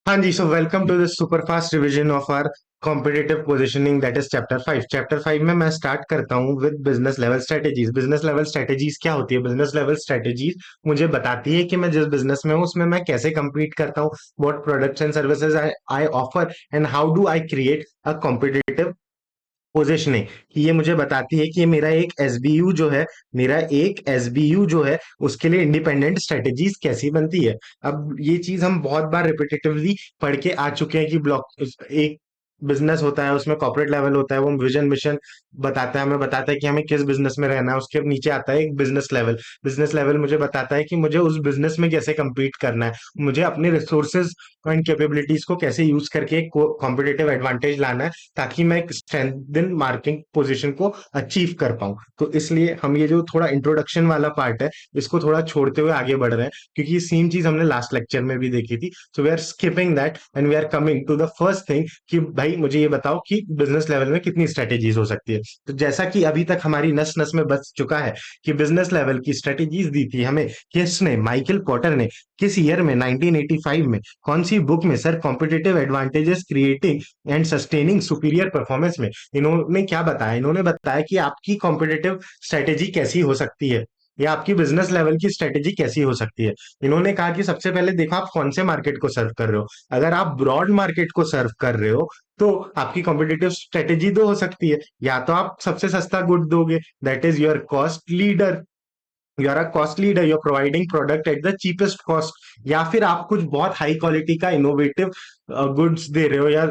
हाँ जी, so welcome to this super fast revision of our competitive positioning that is chapter 5। Chapter 5 में मैं start करता हूँ with business level strategies. Business level strategies क्या होती है? बिजनेस लेवल स्ट्रेटेजीज मुझे बताती है कि मैं जिस बिजनेस में हूँ उसमें मैं कैसे compete करता हूँ, what products and services I offer and how do I create a competitive positioning. कि ये मुझे बताती है कि ये मेरा एक एसबीयू जो है उसके लिए इंडिपेंडेंट स्ट्रेटेजीज कैसी बनती है। अब ये चीज हम बहुत बार रिपीटेटिवली पढ़ के आ चुके हैं कि ब्लॉक एक बिजनेस होता है, उसमें कॉर्पोरेट लेवल होता है, वो विजन मिशन बताता है, हमें बताता है कि हमें किस बिजनेस में रहना है। उसके नीचे आता है एक बिजनेस लेवल। बिजनेस लेवल मुझे बताता है कि मुझे उस बिजनेस में कैसे compete करना है, मुझे अपने रिसोर्सेज एंड कैपेबिलिटीज को कैसे यूज करके एक कॉम्पिटेटिव एडवांटेज लाना है, ताकि मैं एक स्ट्रेंथन मार्केटिंग पोजीशन को अचीव कर पाऊं। तो इसलिए हम ये जो थोड़ा इंट्रोडक्शन वाला पार्ट है इसको थोड़ा छोड़ते हुए आगे बढ़ रहे हैं, क्योंकि ये सेम चीज हमने लास्ट लेक्चर में भी देखी थी। So we are skipping that and we are coming to the first thing कि भाई मुझे ये बताओ कि बिजनेस लेवल में कितनी स्ट्रेटेजीज हो सकती है। तो जैसा कि अभी तक हमारी नस नस में बच चुका है कि बिजनेस लेवल की स्ट्रेटेजीज दी थी हमें किसने, माइकल पॉटर ने। किस ईयर में? 1985 में। कौन सी बुक में sir? Competitive advantages creating and sustaining superior performance में। इन्होंने क्या बताया? इन्होंने बताया कि आपकी कॉम्पिटेटिव स्ट्रेटेजी कैसी हो सकती है, या आपकी बिजनेस लेवल की स्ट्रेटेजी कैसी हो सकती है। इन्होंने कहा कि सबसे पहले देखो आप कौन से मार्केट को सर्व कर रहे हो। अगर आप ब्रॉड मार्केट को सर्व कर रहे हो तो आपकी कॉम्पिटेटिव स्ट्रेटेजी दो हो सकती है। या तो आप सबसे सस्ता गुड दोगे, that is your cost leader. You are a cost leader, you are providing product at the cheapest cost. या फिर आप कुछ बहुत हाई क्वालिटी का इनोवेटिव गुड्स दे रहे हो या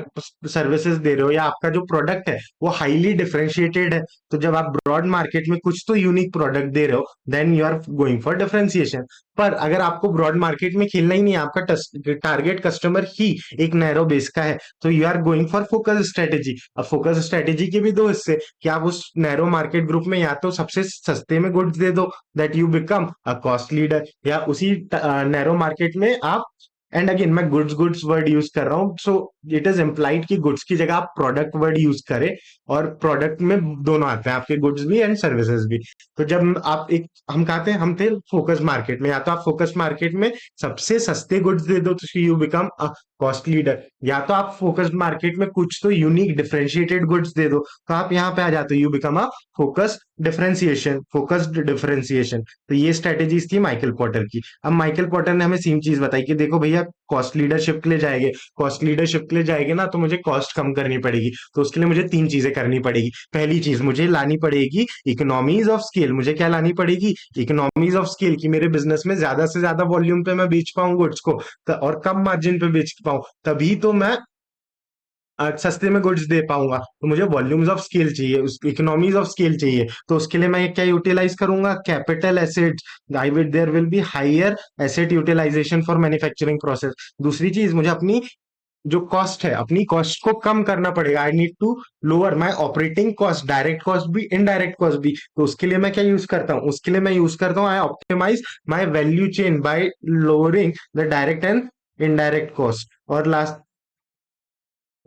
सर्विसेज दे रहे हो, या आपका जो प्रोडक्ट है वो हाईली डिफरेंशिएटेड है। तो जब आप ब्रॉड मार्केट में कुछ तो यूनिक प्रोडक्ट दे रहे हो, then you are going for differentiation. पर अगर आपको ब्रॉड मार्केट में खेलना ही नहीं है, आपका टारगेट कस्टमर ही एक नैरो बेस का है, तो you are going for focus strategy. अब फोकस स्ट्रेटेजी के भी दो हिस्से, कि आप उस नैरो मार्केट ग्रुप में या तो सबसे सस्ते में गुड्स दे दो, that you become a cost leader, या उसी नैरो मार्केट में आप, एंड अगेन मैं गुड्स गुड्स वर्ड यूज कर रहा हूं, सो इट इज इम्प्लाइड कि गुड्स की जगह आप प्रोडक्ट वर्ड यूज करें। और प्रोडक्ट में दोनों आते हैं, आपके गुड्स भी एंड सर्विसेज भी। तो जब आप एक, हम कहते हैं हम थे फोकस मार्केट में, या तो आप फोकस मार्केट में सबसे सस्ते गुड्स दे दो तो you become a cost leader, या तो आप फोकस मार्केट में कुछ तो यूनिक डिफरेंशिएटेड गुड्स दे दो तो आप यहाँ पे आ जाते हो, you become a focused differentiation. तो ये स्ट्रेटेजीज थी माइकल पॉटर की। अब माइकल पॉटर ने हमें सेम चीज बताई कि देखो भैया, कॉस्ट लीडरशिप के लिए जाएंगे ना तो मुझे कॉस्ट कम करनी पड़ेगी। तो उसके लिए मुझे तीन चीजें करनी पड़ेगी। पहली चीज मुझे लानी पड़ेगी इकोनॉमीज ऑफ स्केल। मुझे क्या लानी पड़ेगी? इकोनॉमीज ऑफ स्केल, की मेरे बिजनेस में ज्यादा से ज्यादा वॉल्यूम पे मैं बेच पाऊं गुड्स को, और कम मार्जिन पे बेच पाऊं, तभी तो मैं सस्ते में गुड्स दे पाऊंगा। तो मुझे वॉल्यूम्स ऑफ स्केल चाहिए, उस इकोनॉमीज ऑफ स्केल चाहिए। तो उसके लिए मैं क्या यूटिलाइज करूंगा? Capital assets. I will there will be higher asset utilisation for manufacturing process. दूसरी चीज, मुझे अपनी जो कॉस्ट है, अपनी कॉस्ट को कम करना पड़ेगा। I need to lower my operating cost, direct cost भी इनडायरेक्ट कॉस्ट भी। तो उसके लिए मैं क्या यूज करता हूँ? उसके लिए मैं यूज करता हूँ, I optimise my value chain by lowering the direct and indirect cost. और लास्ट,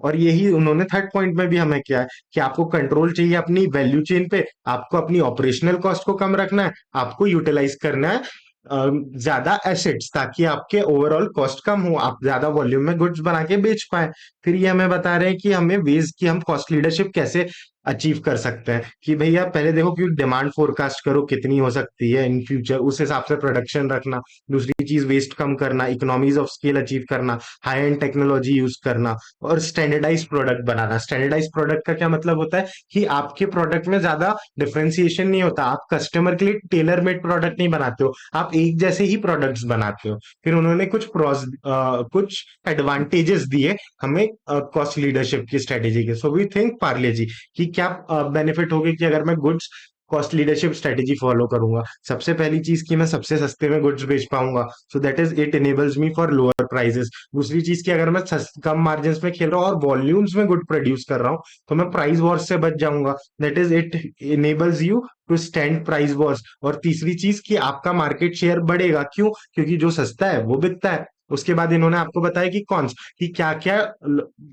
और यही उन्होंने थर्ड पॉइंट में भी हमें किया है कि आपको कंट्रोल चाहिए अपनी वैल्यू चेन पे, आपको अपनी ऑपरेशनल कॉस्ट को कम रखना है, आपको यूटिलाइज करना है ज्यादा एसेट्स, ताकि आपके ओवरऑल कॉस्ट कम हो, आप ज्यादा वॉल्यूम में गुड्स बना के बेच पाए। फिर ये हमें बता रहे हैं कि हमें वेज की हम कॉस्ट लीडरशिप कैसे अचीव कर सकते हैं। कि भैया पहले देखो कि डिमांड फोरकास्ट करो कितनी हो सकती है इन फ्यूचर, उस हिसाब से प्रोडक्शन रखना। दूसरी चीज वेस्ट कम करना, इकोनॉमीज ऑफ स्केल अचीव करना, हाई एंड टेक्नोलॉजी यूज करना, और स्टैंडर्डाइज प्रोडक्ट बनाना। स्टैंडर्डाइज प्रोडक्ट का क्या मतलब होता है? कि आपके प्रोडक्ट में ज्यादा डिफरेंशिएशन नहीं होता, आप कस्टमर के लिए टेलर मेड प्रोडक्ट नहीं बनाते हो, आप एक जैसे ही प्रोडक्ट्स बनाते हो। फिर उन्होंने कुछ एडवांटेजेस दिए हमें कॉस्ट लीडरशिप की स्ट्रेटेजी के। सो वी थिंक पार्ले जी कि क्या बेनिफिट होगी कि अगर मैं goods cost leadership strategy follow करूंगा। सबसे पहली चीज कि मैं सबसे सस्ते में गुड्स बेच पाऊंगा, सो that is it enables me for lower prices. दूसरी चीज कि अगर मैं कम मार्जिन में खेल रहा हूँ और वॉल्यूम्स में गुड प्रोड्यूस कर रहा हूँ तो मैं प्राइस वॉर्स से बच जाऊंगा, that is it enables you to stand price wars. और तीसरी चीज कि आपका मार्केट शेयर बढ़ेगा, क्यों? क्योंकि जो सस्ता है वो बिकता है। उसके बाद इन्होंने आपको बताया कि कौन, कि क्या क्या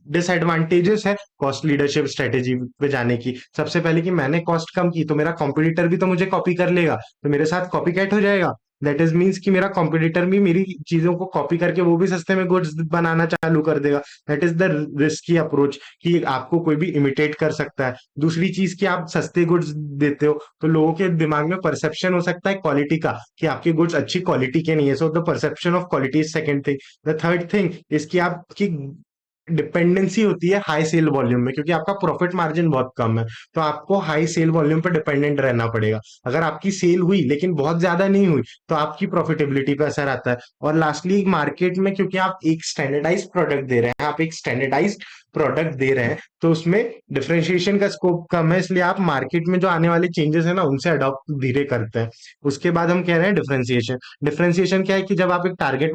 डिसएडवांटेजेस है कॉस्ट लीडरशिप स्ट्रेटेजी पे जाने की। सबसे पहले कि मैंने कॉस्ट कम की तो मेरा कॉम्पिटिटर भी तो मुझे कॉपी कर लेगा, तो मेरे साथ कॉपी कैट हो जाएगा। दैट इज मीन्स कि मेरा कॉम्पिटिटर भी मेरी चीजों को कॉपी करके वो भी सस्ते में गुड्स बनाना चालू कर देगा। That is the risky approach कि आपको कोई भी इमिटेट कर सकता है। दूसरी चीज कि आप सस्ते गुड्स देते हो तो लोगों के दिमाग में परसेप्शन हो सकता है क्वालिटी का कि आपके गुड्स अच्छी क्वालिटी के नहीं है, so the perception of quality is second thing. The third thing इसकी आपकी डिपेंडेंसी होती है हाई सेल वॉल्यूम में, क्योंकि आपका प्रॉफिट मार्जिन बहुत कम है, तो आपको हाई सेल वॉल्यूम पर डिपेंडेंट रहना पड़ेगा। अगर आपकी सेल हुई लेकिन बहुत ज्यादा नहीं हुई तो आपकी प्रॉफिटेबिलिटी पे असर आता है। और लास्टली मार्केट में क्योंकि आप एक स्टैंडर्डाइज प्रोडक्ट दे रहे हैं, आप एक स्टैंडर्डाइज प्रोडक्ट दे रहे हैं, तो उसमें डिफरेंशिएशन का स्कोप कम है, इसलिए आप मार्केट में जो आने वाले चेंजेस है ना उनसे अडॉप्ट धीरे करते हैं। उसके बाद हम कह रहे हैं डिफरेंशिएशन। डिफरेंशिएशन क्या है कि जब आप एक टारगेट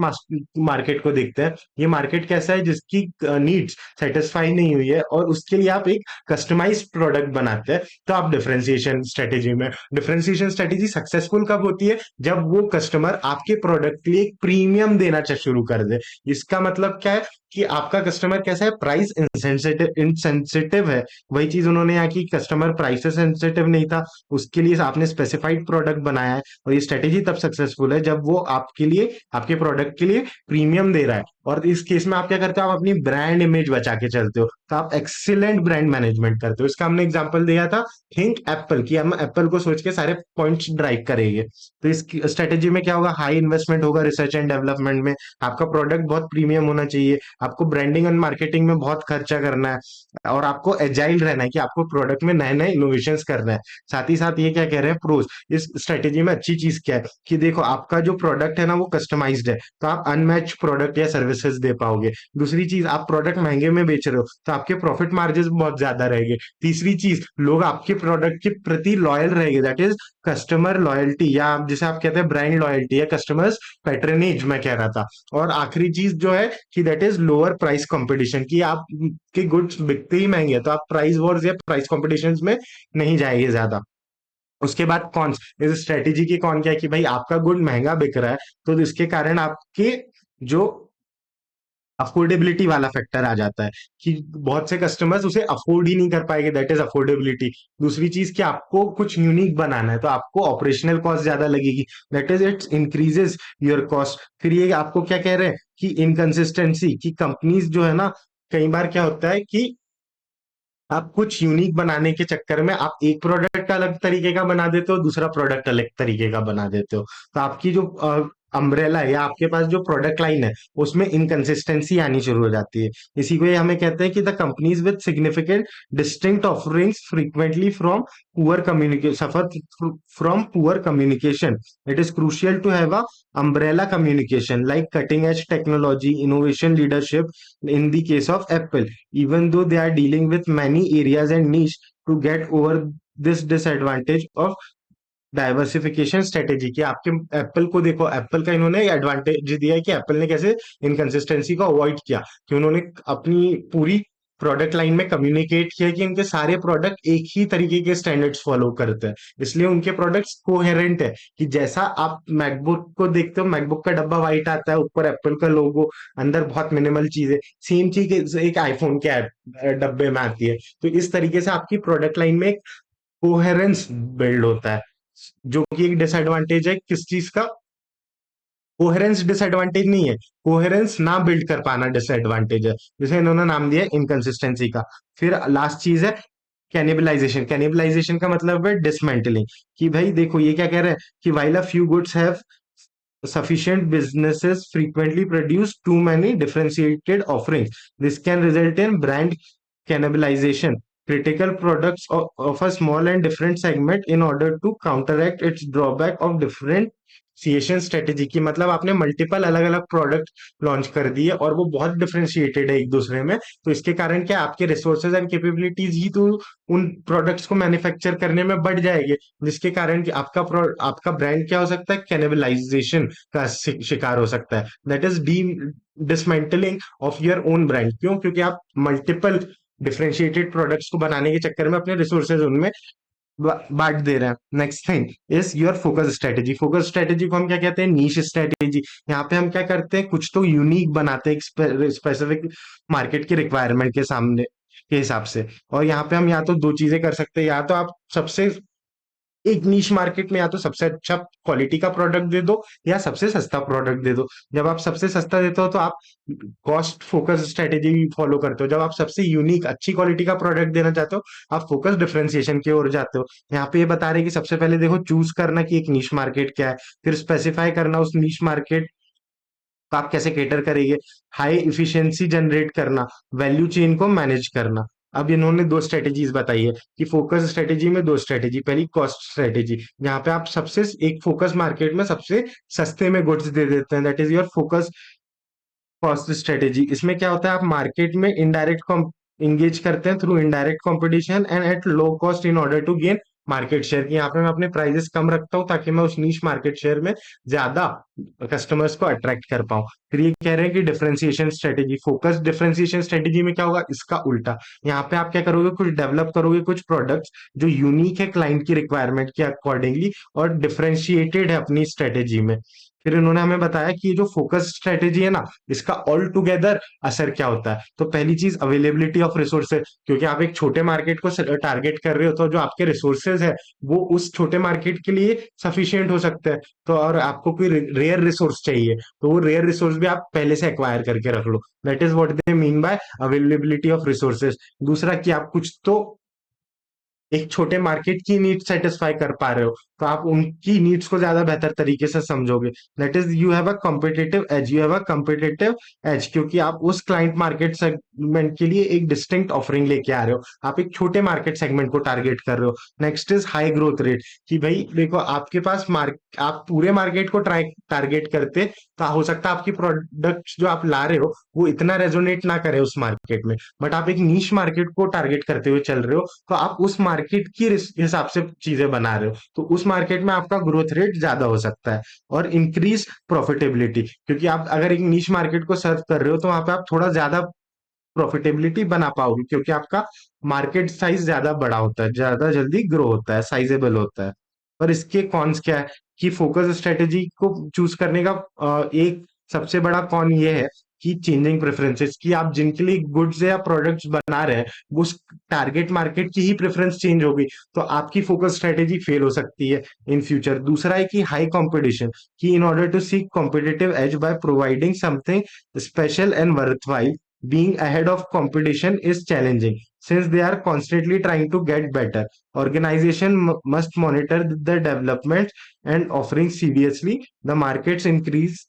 मार्केट को देखते हैं, ये मार्केट कैसा है जिसकी नीड्स सेटिस्फाई नहीं हुई है और उसके लिए आप एक कस्टमाइज प्रोडक्ट बनाते हैं, तो आप डिफरेंशिएशन स्ट्रेटेजी में। डिफरेंशिएशन स्ट्रेटेजी सक्सेसफुल कब होती है? जब वो कस्टमर आपके प्रोडक्ट के लिए एक प्रीमियम देना शुरू कर दे। इसका मतलब क्या है कि आपका कस्टमर कैसा है, प्राइस इंसेंसिटिव इंसेंसिटिव है। वही चीज उन्होंने यहाँ की, कस्टमर प्राइस से सेंसिटिव नहीं था, उसके लिए आपने स्पेसिफाइड प्रोडक्ट बनाया है। और ये स्ट्रेटेजी तब सक्सेसफुल है जब वो आपके लिए, आपके प्रोडक्ट के लिए प्रीमियम दे रहा है। और इस केस में आप क्या करते हो, आप अपनी ब्रांड इमेज बचा के चलते हो, तो आप एक्सीलेंट ब्रांड मैनेजमेंट करते हो। इसका हमने एग्जांपल दिया था थिंक एप्पल, कि हम एप्पल को सोच के सारे पॉइंट्स ड्राइव करेंगे। तो इस स्ट्रेटेजी में क्या होगा, हाई इन्वेस्टमेंट होगा रिसर्च एंड डेवलपमेंट में, आपका प्रोडक्ट बहुत प्रीमियम होना चाहिए, आपको ब्रांडिंग एंड मार्केटिंग में बहुत खर्चा करना है, और आपको एजाइल रहना है कि आपको प्रोडक्ट में नए नए इनोवेशंस करना है। साथ ही साथ ये क्या कह रहे हैं प्रोज इस स्ट्रेटेजी में, अच्छी चीज क्या है कि देखो आपका जो प्रोडक्ट है ना वो कस्टमाइज्ड है, तो आप अनमैच प्रोडक्ट या सर्विसेज दे पाओगे। दूसरी चीज, आप प्रोडक्ट महंगे में बेच रहे हो तो आपके प्रॉफिट मार्जिन बहुत ज्यादा रहेंगे। तीसरी चीज, लोग आपके प्रोडक्ट के प्रति लॉयल रहेंगे, दैट इज कस्टमर लॉयल्टी, या आप जिसे आप कहते हैं ब्रांड लॉयल्टी या कस्टमर्स पैट्रनेज मैं कह रहा था। और आखिरी चीज जो है कि that is lower price competition, कि आप के गुड्स बिकते ही महंगे हैं तो आप प्राइस वॉर्स या प्राइस कॉम्पिटिशन में नहीं जाएंगे ज्यादा। उसके बाद कॉन्स, इस स्ट्रेटेजी की कौन क्या है कि भाई आपका गुड महंगा बिक रहा है, तो इसके कारण आपके जो अफोर्डेबिलिटी वाला फैक्टर आ जाता है कि बहुत से कस्टमर्स उसे अफोर्ड ही नहीं कर पाएंगे, दैट इज अफोर्डेबिलिटी। दूसरी चीज कि आपको कुछ यूनिक बनाना है तो आपको ऑपरेशनल कॉस्ट ज्यादा लगेगी, that is it's increases your cost. फिर ये आपको क्या कह रहे हैं कि इनकंसिस्टेंसी, कि कंपनीज जो है ना, कई बार क्या होता है कि आप कुछ यूनिक बनाने के चक्कर में आप एक प्रोडक्ट अलग तरीके का बना देते हो, दूसरा प्रोडक्ट अलग तरीके का बना देते हो, तो आपकी जो अम्ब्रेला है या आपके पास जो प्रोडक्ट लाइन है उसमें इनकंसिस्टेंसी आनी शुरू हो जाती है। इसी को ये हमें कहते हैं कि the companies with significant distinct offerings frequently from poor communication suffer from poor communication. It is crucial to have a umbrella communication like cutting edge technology innovation leadership in the case of Apple, even though they are dealing with many areas and niche, to get over this disadvantage of diversification strategy. कि आपके Apple को देखो, Apple का इन्होंने advantage दिया है कि Apple ने कैसे इनकंसिस्टेंसी को अवॉइड किया, कि उन्होंने अपनी पूरी प्रोडक्ट लाइन में कम्युनिकेट किया कि इनके सारे प्रोडक्ट एक ही तरीके के स्टैंडर्ड्स फॉलो करते हैं, इसलिए उनके प्रोडक्ट्स कोहेरेंट है। कि जैसा आप मैकबुक को देखते हो, मैकबुक का डब्बा व्हाइट आता है, ऊपर एप्पल का लोगो, अंदर बहुत मिनिमल चीजें, सेम चीज एक आईफोन के डब्बे में आती है। तो इस तरीके से आपकी प्रोडक्ट लाइन में कोहेरेंस बिल्ड होता है, जो कि एक डिसएडवांटेज है किस चीज का, कोहेरेंस डिसएडवांटेज नहीं है, कोहेरेंस ना बिल्ड कर पाना डिसएडवांटेज है, जिसे इन्होंने नाम दिया इनकंसिस्टेंसी का। फिर लास्ट चीज है कैनिबलाइजेशन। कैनिबलाइजेशन का मतलब है डिसमेंटलिंग। कि भाई देखो ये क्या कह रहे हैं कि while a few goods have sufficient, businesses frequently produce too many differentiated offerings. This can result in brand cannibalization. Critical products of a small and different segment in order to counteract its drawback of differentiation strategy। की मतलब आपने multiple अलग अलग product launch कर दिए और वो बहुत डिफरेंशिएटेड है एक दूसरे में, तो इसके कारण क्या आपके रिसोर्सेज एंड कैपेबिलिटीज ही तो उन प्रोडक्ट्स को मैन्युफैक्चर करने में बढ़ जाएंगे, जिसके कारण कि आपका ब्रांड क्या हो सकता है, कैनिबलाइजेशन का शिकार हो सकता है, that is D dismantling of your own brand. क्यों? क्योंकि आप मल्टीपल डिफरेंशिएटेड प्रोडक्ट्स को बनाने के चक्कर में अपने रिसोर्सेज उनमें बांट दे रहे हैं। Next thing is your focus strategy. Focus strategy को हम क्या कहते हैं, नीश स्ट्रेटेजी। यहाँ पे हम क्या करते हैं, कुछ तो यूनिक बनाते हैं स्पेसिफिक मार्केट के रिक्वायरमेंट के सामने के हिसाब से। और यहाँ पे हम या तो दो चीजें कर सकते हैं, या तो आप सबसे एक नीश मार्केट में या तो सबसे अच्छा क्वालिटी का प्रोडक्ट दे दो या सबसे सस्ता प्रोडक्ट दे दो। जब आप सबसे सस्ता देते हो तो आप कॉस्ट फोकस स्ट्रेटेजी फॉलो करते हो। जब आप सबसे यूनिक अच्छी क्वालिटी का प्रोडक्ट देना चाहते हो, आप फोकस डिफरेंशिएशन की ओर जाते हो। यहाँ पे ये बता रहे हैं कि सबसे पहले देखो चूज करना कि एक नीश मार्केट क्या है, फिर स्पेसिफाई करना उस नीश मार्केट तो आप कैसे केटर करेंगे, हाई इफिशिएंसी जनरेट करना, वैल्यू चेन को मैनेज करना। अब इन्होंने दो स्ट्रेटेजीज बताई है कि फोकस स्ट्रेटेजी में दो स्ट्रेटेजी, पहली कॉस्ट स्ट्रेटेजी, जहां पे आप सबसे एक फोकस मार्केट में सबसे सस्ते में गुड्स दे देते हैं, that is your focus cost strategy. इसमें क्या होता है, आप मार्केट में इनडायरेक्ट इंगेज करते हैं through indirect competition and at low cost in order to gain market share. की यहाँ पे मैं अपने प्राइजेस कम रखता हूँ ताकि मैं उस नीश मार्केट शेयर में ज्यादा कस्टमर्स को अट्रैक्ट कर पाऊं। फिर ये कह रहे हैं कि differentiation strategy, focus differentiation strategy में क्या होगा, इसका उल्टा। यहाँ पे आप क्या करोगे, कुछ डेवलप करोगे, कुछ प्रोडक्ट्स जो यूनिक है क्लाइंट की रिक्वायरमेंट के अकॉर्डिंगली और डिफरेंशिएटेड है अपनी स्ट्रेटेजी में। फिर इन्होंने हमें बताया कि ये जो फोकस स्ट्रेटेजी है ना, इसका ऑल टुगेदर असर क्या होता है। तो पहली चीज अवेलेबिलिटी ऑफ रिसोर्सेज, क्योंकि आप एक छोटे मार्केट को टारगेट कर रहे हो तो जो आपके रिसोर्सेज है वो उस छोटे मार्केट के लिए सफिशियंट हो सकते हैं। तो और आपको कोई रेयर रिसोर्स चाहिए तो वो रेयर रिसोर्स भी आप पहले से एक्वायर करके रख लो। That is what they mean by availability of resources. दूसरा कि आप कुछ तो एक छोटे मार्केट की नीड सेटिस्फाई कर पा रहे हो तो आप उनकी नीड्स को ज्यादा बेहतर तरीके से समझोगे। That is you have a competitive edge, you have a competitive edge, क्योंकि आप उस क्लाइंट मार्केट सेगमेंट के लिए एक डिस्टिंक्ट ऑफरिंग लेके आ रहे हो, आप एक छोटे मार्केट सेगमेंट को टारगेट कर रहे हो। Next is high growth rate, कि भाई देखो आपके पास आप पूरे मार्केट को ट्राई टारगेट करते तो हो सकता है आपकी प्रोडक्ट जो आप ला रहे हो वो इतना रेजोनेट ना करे उस मार्केट में, बट आप एक नीश मार्केट को टारगेट करते हुए चल रहे हो तो आप उस मार्केट की हिसाब से चीजें बना रहे हो, तो उस मार्केट में आपका ग्रोथ रेट ज्यादा हो सकता है। और इंक्रीज प्रॉफिटेबिलिटी, क्योंकि आप अगर एक नीश मार्केट को सर्व कर रहे हो तो वहां पे आप थोड़ा ज्यादा प्रॉफिटेबिलिटी बना पाओगे, क्योंकि आपका मार्केट साइज ज्यादा बड़ा होता है, ज्यादा जल्दी ग्रो होता है, साइजेबल होता है। और इसके कॉन्स क्या है कि फोकस स्ट्रेटेजी को चूज करने का एक सबसे बड़ा कॉन ये है कि चेंजिंग प्रेफरेंसेस, कि आप जिनके लिए गुड्स या प्रोडक्ट्स बना रहे हैं वो उस टारगेट मार्केट की ही प्रेफरेंस चेंज होगी, तो आपकी फोकस स्ट्रेटेजी फेल हो सकती है इन फ्यूचर। दूसरा है कि हाई कंपटीशन, कि in order to seek competitive edge by providing something special and worthwhile, being ahead of competition is challenging since they are constantly trying to get better. Organization must monitor the development and offering seriously the market's increase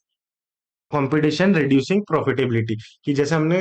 competition reducing profitability, कि जैसे हमने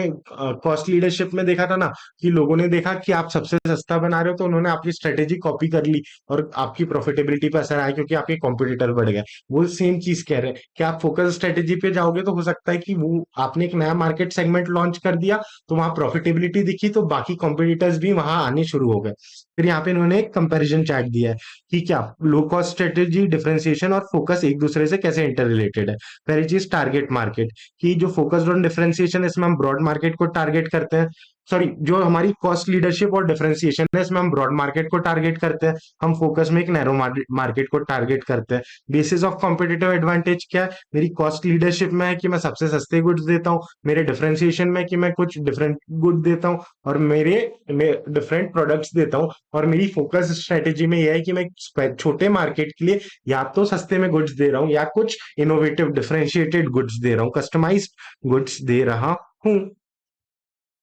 cost leadership में देखा था ना, कि लोगों ने देखा कि आप सबसे सस्ता बना रहे हो तो उन्होंने आपकी स्ट्रेटेजी कॉपी कर ली और आपकी प्रॉफिटेबिलिटी पे असर आया क्योंकि आपके कॉम्पिटिटर बढ़ गए। वो सेम चीज कह रहे हैं कि आप फोकस स्ट्रेटेजी पे जाओगे तो हो सकता है कि वो आपने एक नया मार्केट सेगमेंट लॉन्च कर दिया तो वहां प्रॉफिटेबिलिटी दिखी तो बाकी कॉम्पिटिटर्स भी वहां आने शुरू हो गए। फिर यहाँ पे इन्होंने एक कंपेरिजन चार्ट दिया है कि क्या लो कॉस्ट स्ट्रेटेजी, डिफरेंशिएशन और फोकस एक दूसरे से कैसे इंटर रिलेटेड है। पहली चीज टारगेट मार्केट, कि जो फोकस्ड ऑन डिफरेंशिएशन इसमें हम ब्रॉड मार्केट को टारगेट करते हैं। सॉरी, जो हमारी कॉस्ट लीडरशिप और डिफरेंशिएशन है इसमें हम ब्रॉड मार्केट को टारगेट करते हैं, हम फोकस में एक नैरो मार्केट को टारगेट करते हैं। बेसिस ऑफ कॉम्पिटिटिव एडवांटेज क्या है, मेरी कॉस्ट लीडरशिप में है कि मैं सबसे सस्ते गुड्स देता हूँ, मेरे डिफरेंशिएशन में कि मैं कुछ डिफरेंट गुड देता हूँ और मेरे डिफरेंट प्रोडक्ट्स देता हूँ। और मेरी फोकस स्ट्रेटेजी में यह है कि मैं छोटे मार्केट के लिए या तो सस्ते में गुड्स दे रहा हूँ या कुछ इनोवेटिव डिफरेंशिएटेड गुड्स दे रहा हूँ, कस्टमाइज्ड गुड्स दे रहा हूँ।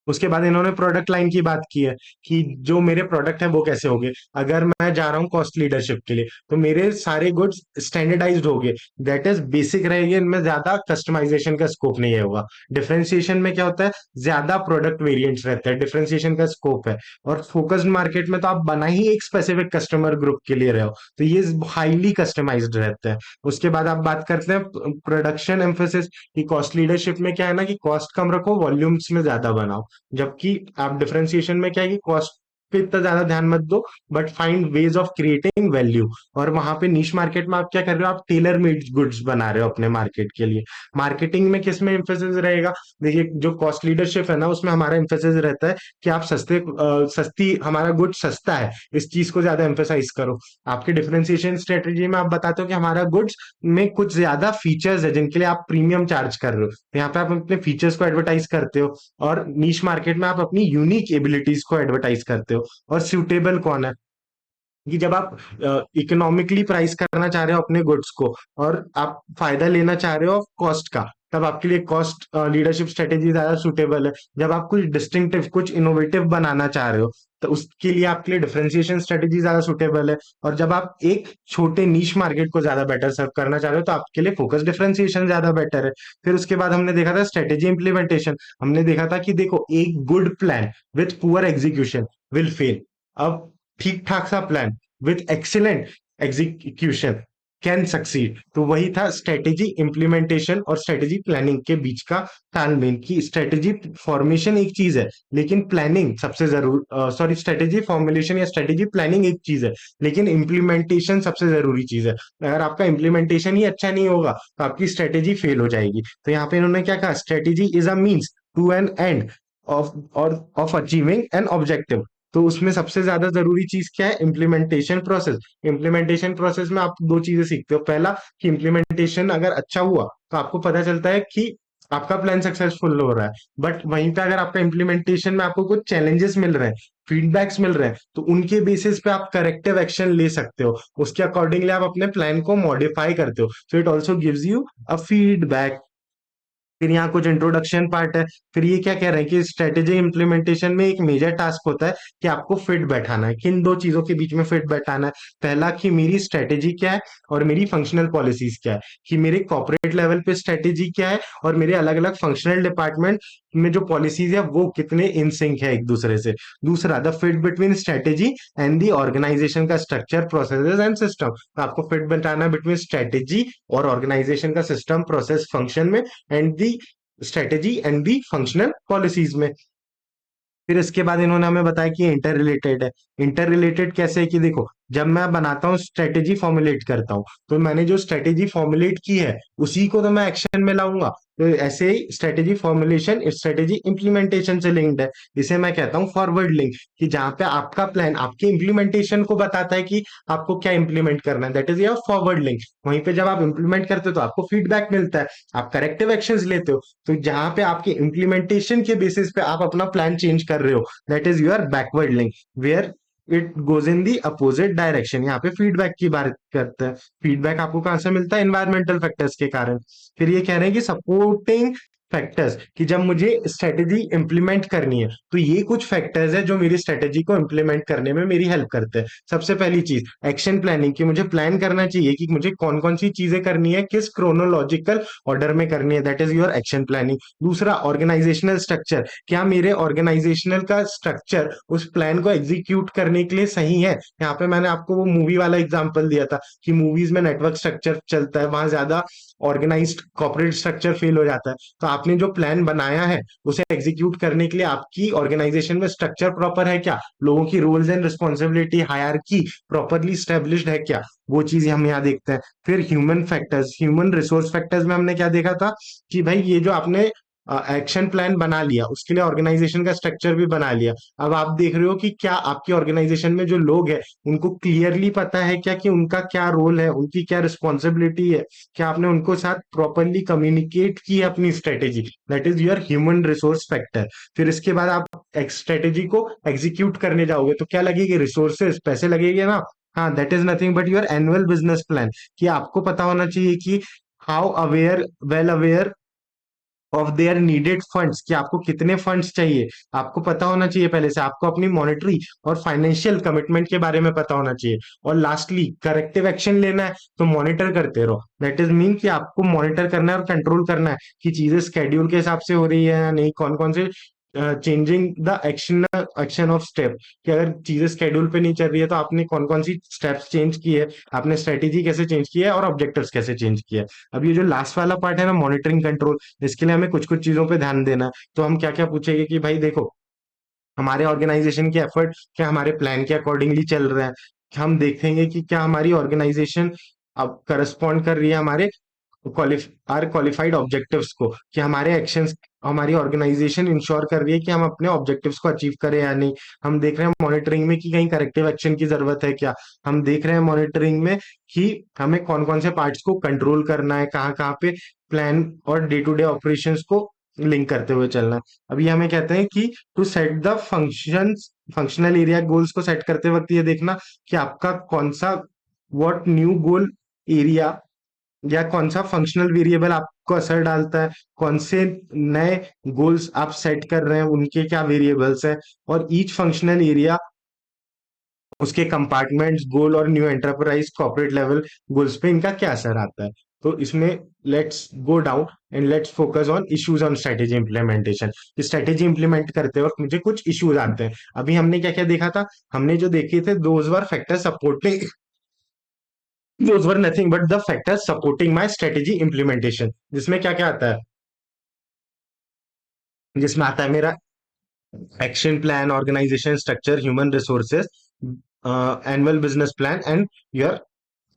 उसके बाद इन्होंने प्रोडक्ट लाइन की बात की है कि जो मेरे प्रोडक्ट है वो कैसे होंगे। अगर मैं जा रहा हूँ कॉस्ट लीडरशिप के लिए तो मेरे सारे गुड्स स्टैंडर्डाइज्ड होंगे, दैट इज बेसिक रहेंगे, इनमें ज्यादा कस्टमाइजेशन का स्कोप नहीं होगा। डिफरेंशिएशन में क्या होता है, ज्यादा प्रोडक्ट वेरिएंट्स रहते हैं, डिफरेंशिएशन का स्कोप है। और फोकस्ड मार्केट में तो आप बना ही एक स्पेसिफिक कस्टमर ग्रुप के लिए रहे हो तो ये हाईली कस्टमाइज्ड रहता है। उसके बाद आप बात करते हैं प्रोडक्शन एम्फोसिस, कि कॉस्ट लीडरशिप में क्या है ना कि कॉस्ट कम रखो, वॉल्यूम्स में ज्यादा बनाओ। जबकि आप डिफरेंशिएशन में क्या है कि कॉस्ट पे इतना ज्यादा ध्यान मत दो but find ways of creating value. और वहां पे नीश मार्केट में आप क्या कर रहे हो, आप टेलर मेड गुड्स बना रहे हो अपने मार्केट के लिए। मार्केटिंग में किस में एम्फेसिस रहेगा, देखिए जो कॉस्ट लीडरशिप है ना उसमें हमारा एम्फेसिस रहता है कि आप सस्ती, हमारा गुड सस्ता है, इस चीज को ज्यादा एम्फेसाइज करो। आपके डिफरेंशिएशन स्ट्रेटेजी में आप बताते हो कि हमारा गुड्स में कुछ ज्यादा फीचर्स है जिनके लिए आप प्रीमियम चार्ज कर रहे हो, तो यहाँ पे आप अपने फीचर्स को एडवर्टाइज करते हो। और नीश मार्केट में आप अपनी यूनिक एबिलिटीज को एडवर्टाइज करते हो। और सूटेबल कौन है, कि जब आप इकोनॉमिकली प्राइस करना चाह रहे हो अपने गुड्स को और आप फायदा लेना चाह रहे हो कॉस्ट का, तब आपके लिए कॉस्ट लीडरशिप स्ट्रेटेजी ज्यादा सुटेबल है। जब आप कुछ डिस्टिंक्टिव कुछ इनोवेटिव बनाना चाह रहे हो तो उसके लिए आपके लिए डिफरेंशिएशन स्ट्रेटेजी ज्यादा सुटेबल है। और जब आप एक छोटे नीश मार्केट को ज्यादा बेटर सर्व करना चाह रहे हो तो आपके लिए फोकस डिफरेंशिएशन ज्यादा बेटर है। फिर उसके बाद हमने देखा था स्ट्रेटेजी इंप्लीमेंटेशन। हमने देखा था कि देखो, एक good plan with poor execution will fail. अब ठीक ठाक सा plan with excellent execution can succeed. तो वही था स्ट्रेटेजी इंप्लीमेंटेशन और स्ट्रेटेजी प्लानिंग के बीच का तालमेल, की स्ट्रेटेजी फॉर्मेशन एक चीज है लेकिन प्लानिंग सबसे जरूर सॉरी स्ट्रेटेजी फॉर्मुलेशन या स्ट्रेटेजी प्लानिंग एक चीज है लेकिन इम्प्लीमेंटेशन सबसे जरूरी चीज है। अगर आपका इम्प्लीमेंटेशन ही अच्छा नहीं होगा तो आपकी स्ट्रेटेजी फेल हो जाएगी। तो यहाँ पे इन्होंने क्या कहा, strategy is a means to an end of और ऑफ अचीविंग एन ऑब्जेक्टिव। तो उसमें सबसे ज्यादा जरूरी चीज क्या है, इम्प्लीमेंटेशन प्रोसेस। इम्प्लीमेंटेशन प्रोसेस में आप दो चीजें सीखते हो। पहला, कि इम्प्लीमेंटेशन अगर अच्छा हुआ तो आपको पता चलता है कि आपका प्लान सक्सेसफुल हो रहा है। बट वहीं पे अगर आपका इम्प्लीमेंटेशन में आपको कुछ चैलेंजेस मिल रहे हैं, फीडबैक्स मिल रहे हैं, तो उनके बेसिस पे आप करेक्टिव एक्शन ले सकते हो। उसके अकॉर्डिंगली आप अपने प्लान को मॉडिफाई करते हो। So it also gives you a feedback. फिर यहाँ कुछ इंट्रोडक्शन पार्ट है। फिर ये क्या कह रहे हैं कि स्ट्रेटेजी इंप्लीमेंटेशन में एक मेजर टास्क होता है कि आपको फिट बैठाना है। किन दो चीजों के बीच में फिट बैठाना है? पहला, कि मेरी स्ट्रेटेजी क्या है और मेरी फंक्शनल पॉलिसीज क्या है, कि मेरे कॉर्पोरेट लेवल पे स्ट्रेटेजी क्या है और मेरे अलग अलग फंक्शनल डिपार्टमेंट में जो पॉलिसीज है वो कितने इन सिंक है एक दूसरे से। दूसरा, the fit between strategy and the organisation का स्ट्रक्चर, प्रोसेसेस एंड सिस्टम। तो आपको फिट बैठाना है बिटवीन स्ट्रेटेजी और ऑर्गेनाइजेशन का सिस्टम, प्रोसेस, फंक्शन में, and the strategy and the functional policies में। फिर इसके बाद इन्होंने हमें बताया कि इंटर रिलेटेड है। इंटर रिलेटेड कैसे है कि देखो, जब मैं बनाता हूँ स्ट्रेटेजी फॉर्मुलेट करता हूँ तो मैंने जो स्ट्रेटेजी फॉर्मुलेट की है उसी को तो मैं एक्शन में लाऊंगा। तो ऐसे ही स्ट्रेटेजी फॉर्मुलेशन स्ट्रेटेजी इंप्लीमेंटेशन से लिंक्ड है। इसे मैं कहता हूँ फॉरवर्ड लिंक, कि जहां पे आपका प्लान आपके इंप्लीमेंटेशन को बताता है कि आपको क्या इंप्लीमेंट करना है, that is your forward link. वहीं पे जब आप इंप्लीमेंट करते हो तो आपको फीडबैक मिलता है, आप करेक्टिव एक्शंस लेते हो। तो जहां पे आपके इम्प्लीमेंटेशन के बेसिस पे आप अपना प्लान चेंज कर रहे हो, that is your backward link, where it goes in the opposite direction. यहाँ पे फीडबैक की बात करते हैं। फीडबैक आपको कहां से मिलता है? एनवायरमेंटल फैक्टर्स के कारण। फिर ये कह रहे हैं कि सपोर्टिंग फैक्टर्स, कि जब मुझे स्ट्रेटेजी इंप्लीमेंट करनी है तो ये कुछ फैक्टर्स है जो मेरी स्ट्रेटेजी को इंप्लीमेंट करने में मेरी हेल्प करते हैं। सबसे पहली चीज, एक्शन प्लानिंग, कि मुझे प्लान करना चाहिए कि मुझे कौन कौन सी चीजें करनी है, किस क्रोनोलॉजिकल ऑर्डर में करनी है, that is your action planning. दूसरा, ऑर्गेनाइजेशनल स्ट्रक्चर, क्या मेरे ऑर्गेनाइजेशनल का स्ट्रक्चर उस प्लान को एग्जीक्यूट करने के लिए सही है? यहाँ पे मैंने आपको वो मूवी वाला एग्जांपल दिया था कि मूवीज में नेटवर्क स्ट्रक्चर चलता है, वहां ज्यादा ऑर्गेनाइज्ड कॉर्पोरेट स्ट्रक्चर फेल हो जाता है। तो आपने जो प्लान बनाया है उसे एग्जीक्यूट करने के लिए आपकी ऑर्गेनाइजेशन में स्ट्रक्चर प्रॉपर है क्या, लोगों की roles and responsibility hierarchy properly established है क्या, वो चीज हम यहाँ देखते हैं। फिर human factors, human resource factors में हमने क्या देखा था कि भाई ये जो आपने एक्शन प्लान बना लिया उसके लिए ऑर्गेनाइजेशन का स्ट्रक्चर भी बना लिया। अब आप देख रहे हो कि क्या आपकी ऑर्गेनाइजेशन में जो लोग हैं उनको क्लियरली पता है क्या कि उनका क्या रोल है, उनकी क्या रिस्पॉन्सिबिलिटी है, क्या आपने उनको साथ प्रॉपरली कम्युनिकेट की है अपनी strategy, that is your human resource factor. फिर इसके बाद आप स्ट्रेटेजी को एग्जीक्यूट करने जाओगे तो क्या लगेगी? रिसोर्सेज, पैसे लगेंगे ना। हाँ, that is nothing but your annual business plan, कि आपको पता होना चाहिए कि how aware, well aware of there needed funds, कि आपको कितने फंड्स चाहिए, आपको पता होना चाहिए पहले से। आपको अपनी मॉनेटरी और फाइनेंशियल कमिटमेंट के बारे में पता होना चाहिए। और लास्टली, करेक्टिव एक्शन लेना है तो मॉनिटर करते रहो, दैट इज मीन कि आपको मॉनिटर करना है और कंट्रोल करना है कि चीजें स्केड्यूल के हिसाब से हो रही है या नहीं, कौन कौन से changing the action action of step, कि अगर चीजें स्केड्यूल पे नहीं चल रही है तो आपने कौन कौन सी स्टेप्स चेंज की है, आपने स्ट्रेटेजी कैसे चेंज की है और ऑब्जेक्टिव्स कैसे चेंज किया है। अब ये जो लास्ट वाला पार्ट है ना, मॉनिटरिंग कंट्रोल, इसके लिए हमें कुछ कुछ चीजों पे ध्यान देना है। तो हम क्या क्या पूछेंगे कि भाई देखो, हमारे ऑर्गेनाइजेशन के एफर्ट क्या हमारे प्लान के अकॉर्डिंगली चल रहे हैं। हम देखेंगे कि क्या हमारी ऑर्गेनाइजेशन अब करस्पॉन्ड कर रही है हमारे क्वालिफाइड ऑब्जेक्टिव्स को, कि हमारे एक्शंस, हमारी ऑर्गेनाइजेशन इंश्योर कर रही है कि हम अपने ऑब्जेक्टिव्स को अचीव करें या नहीं। हम देख रहे हैं मॉनिटरिंग में कि कहीं करेक्टिव एक्शन की जरूरत है क्या। हम देख रहे हैं मॉनिटरिंग में कि हमें कौन कौन से पार्ट्स को कंट्रोल करना है, कहाँ कहाँ पे प्लान और डे टू डे ऑपरेशंस को लिंक करते हुए चलना है। अभी हमें कहते हैं कि to set the functions, functional area goals को सेट करते वक्त ये देखना कि आपका कौन सा, व्हाट न्यू गोल एरिया या कौन सा फंक्शनल वेरिएबल आपको असर डालता है, कौन से नए गोल्स आप सेट कर रहे हैं उनके क्या वेरिएबल्स हैं, और ईच फंक्शनल एरिया उसके कंपार्टमेंट्स गोल और new enterprise corporate level goals पे इनका क्या असर आता है। तो इसमें let's go down and let's focus on issues on strategy implementation. Strategy implement करते वक्त मुझे कुछ इश्यूज आते हैं। अभी हमने क्या क्या देखा था, हमने जो देखे थे those were factor supporting, those were nothing but the factors supporting my strategy implementation. जिसमें क्या क्या आता है, जिसमें आता है मेरा action plan, organisation structure, human resources, annual business plan and your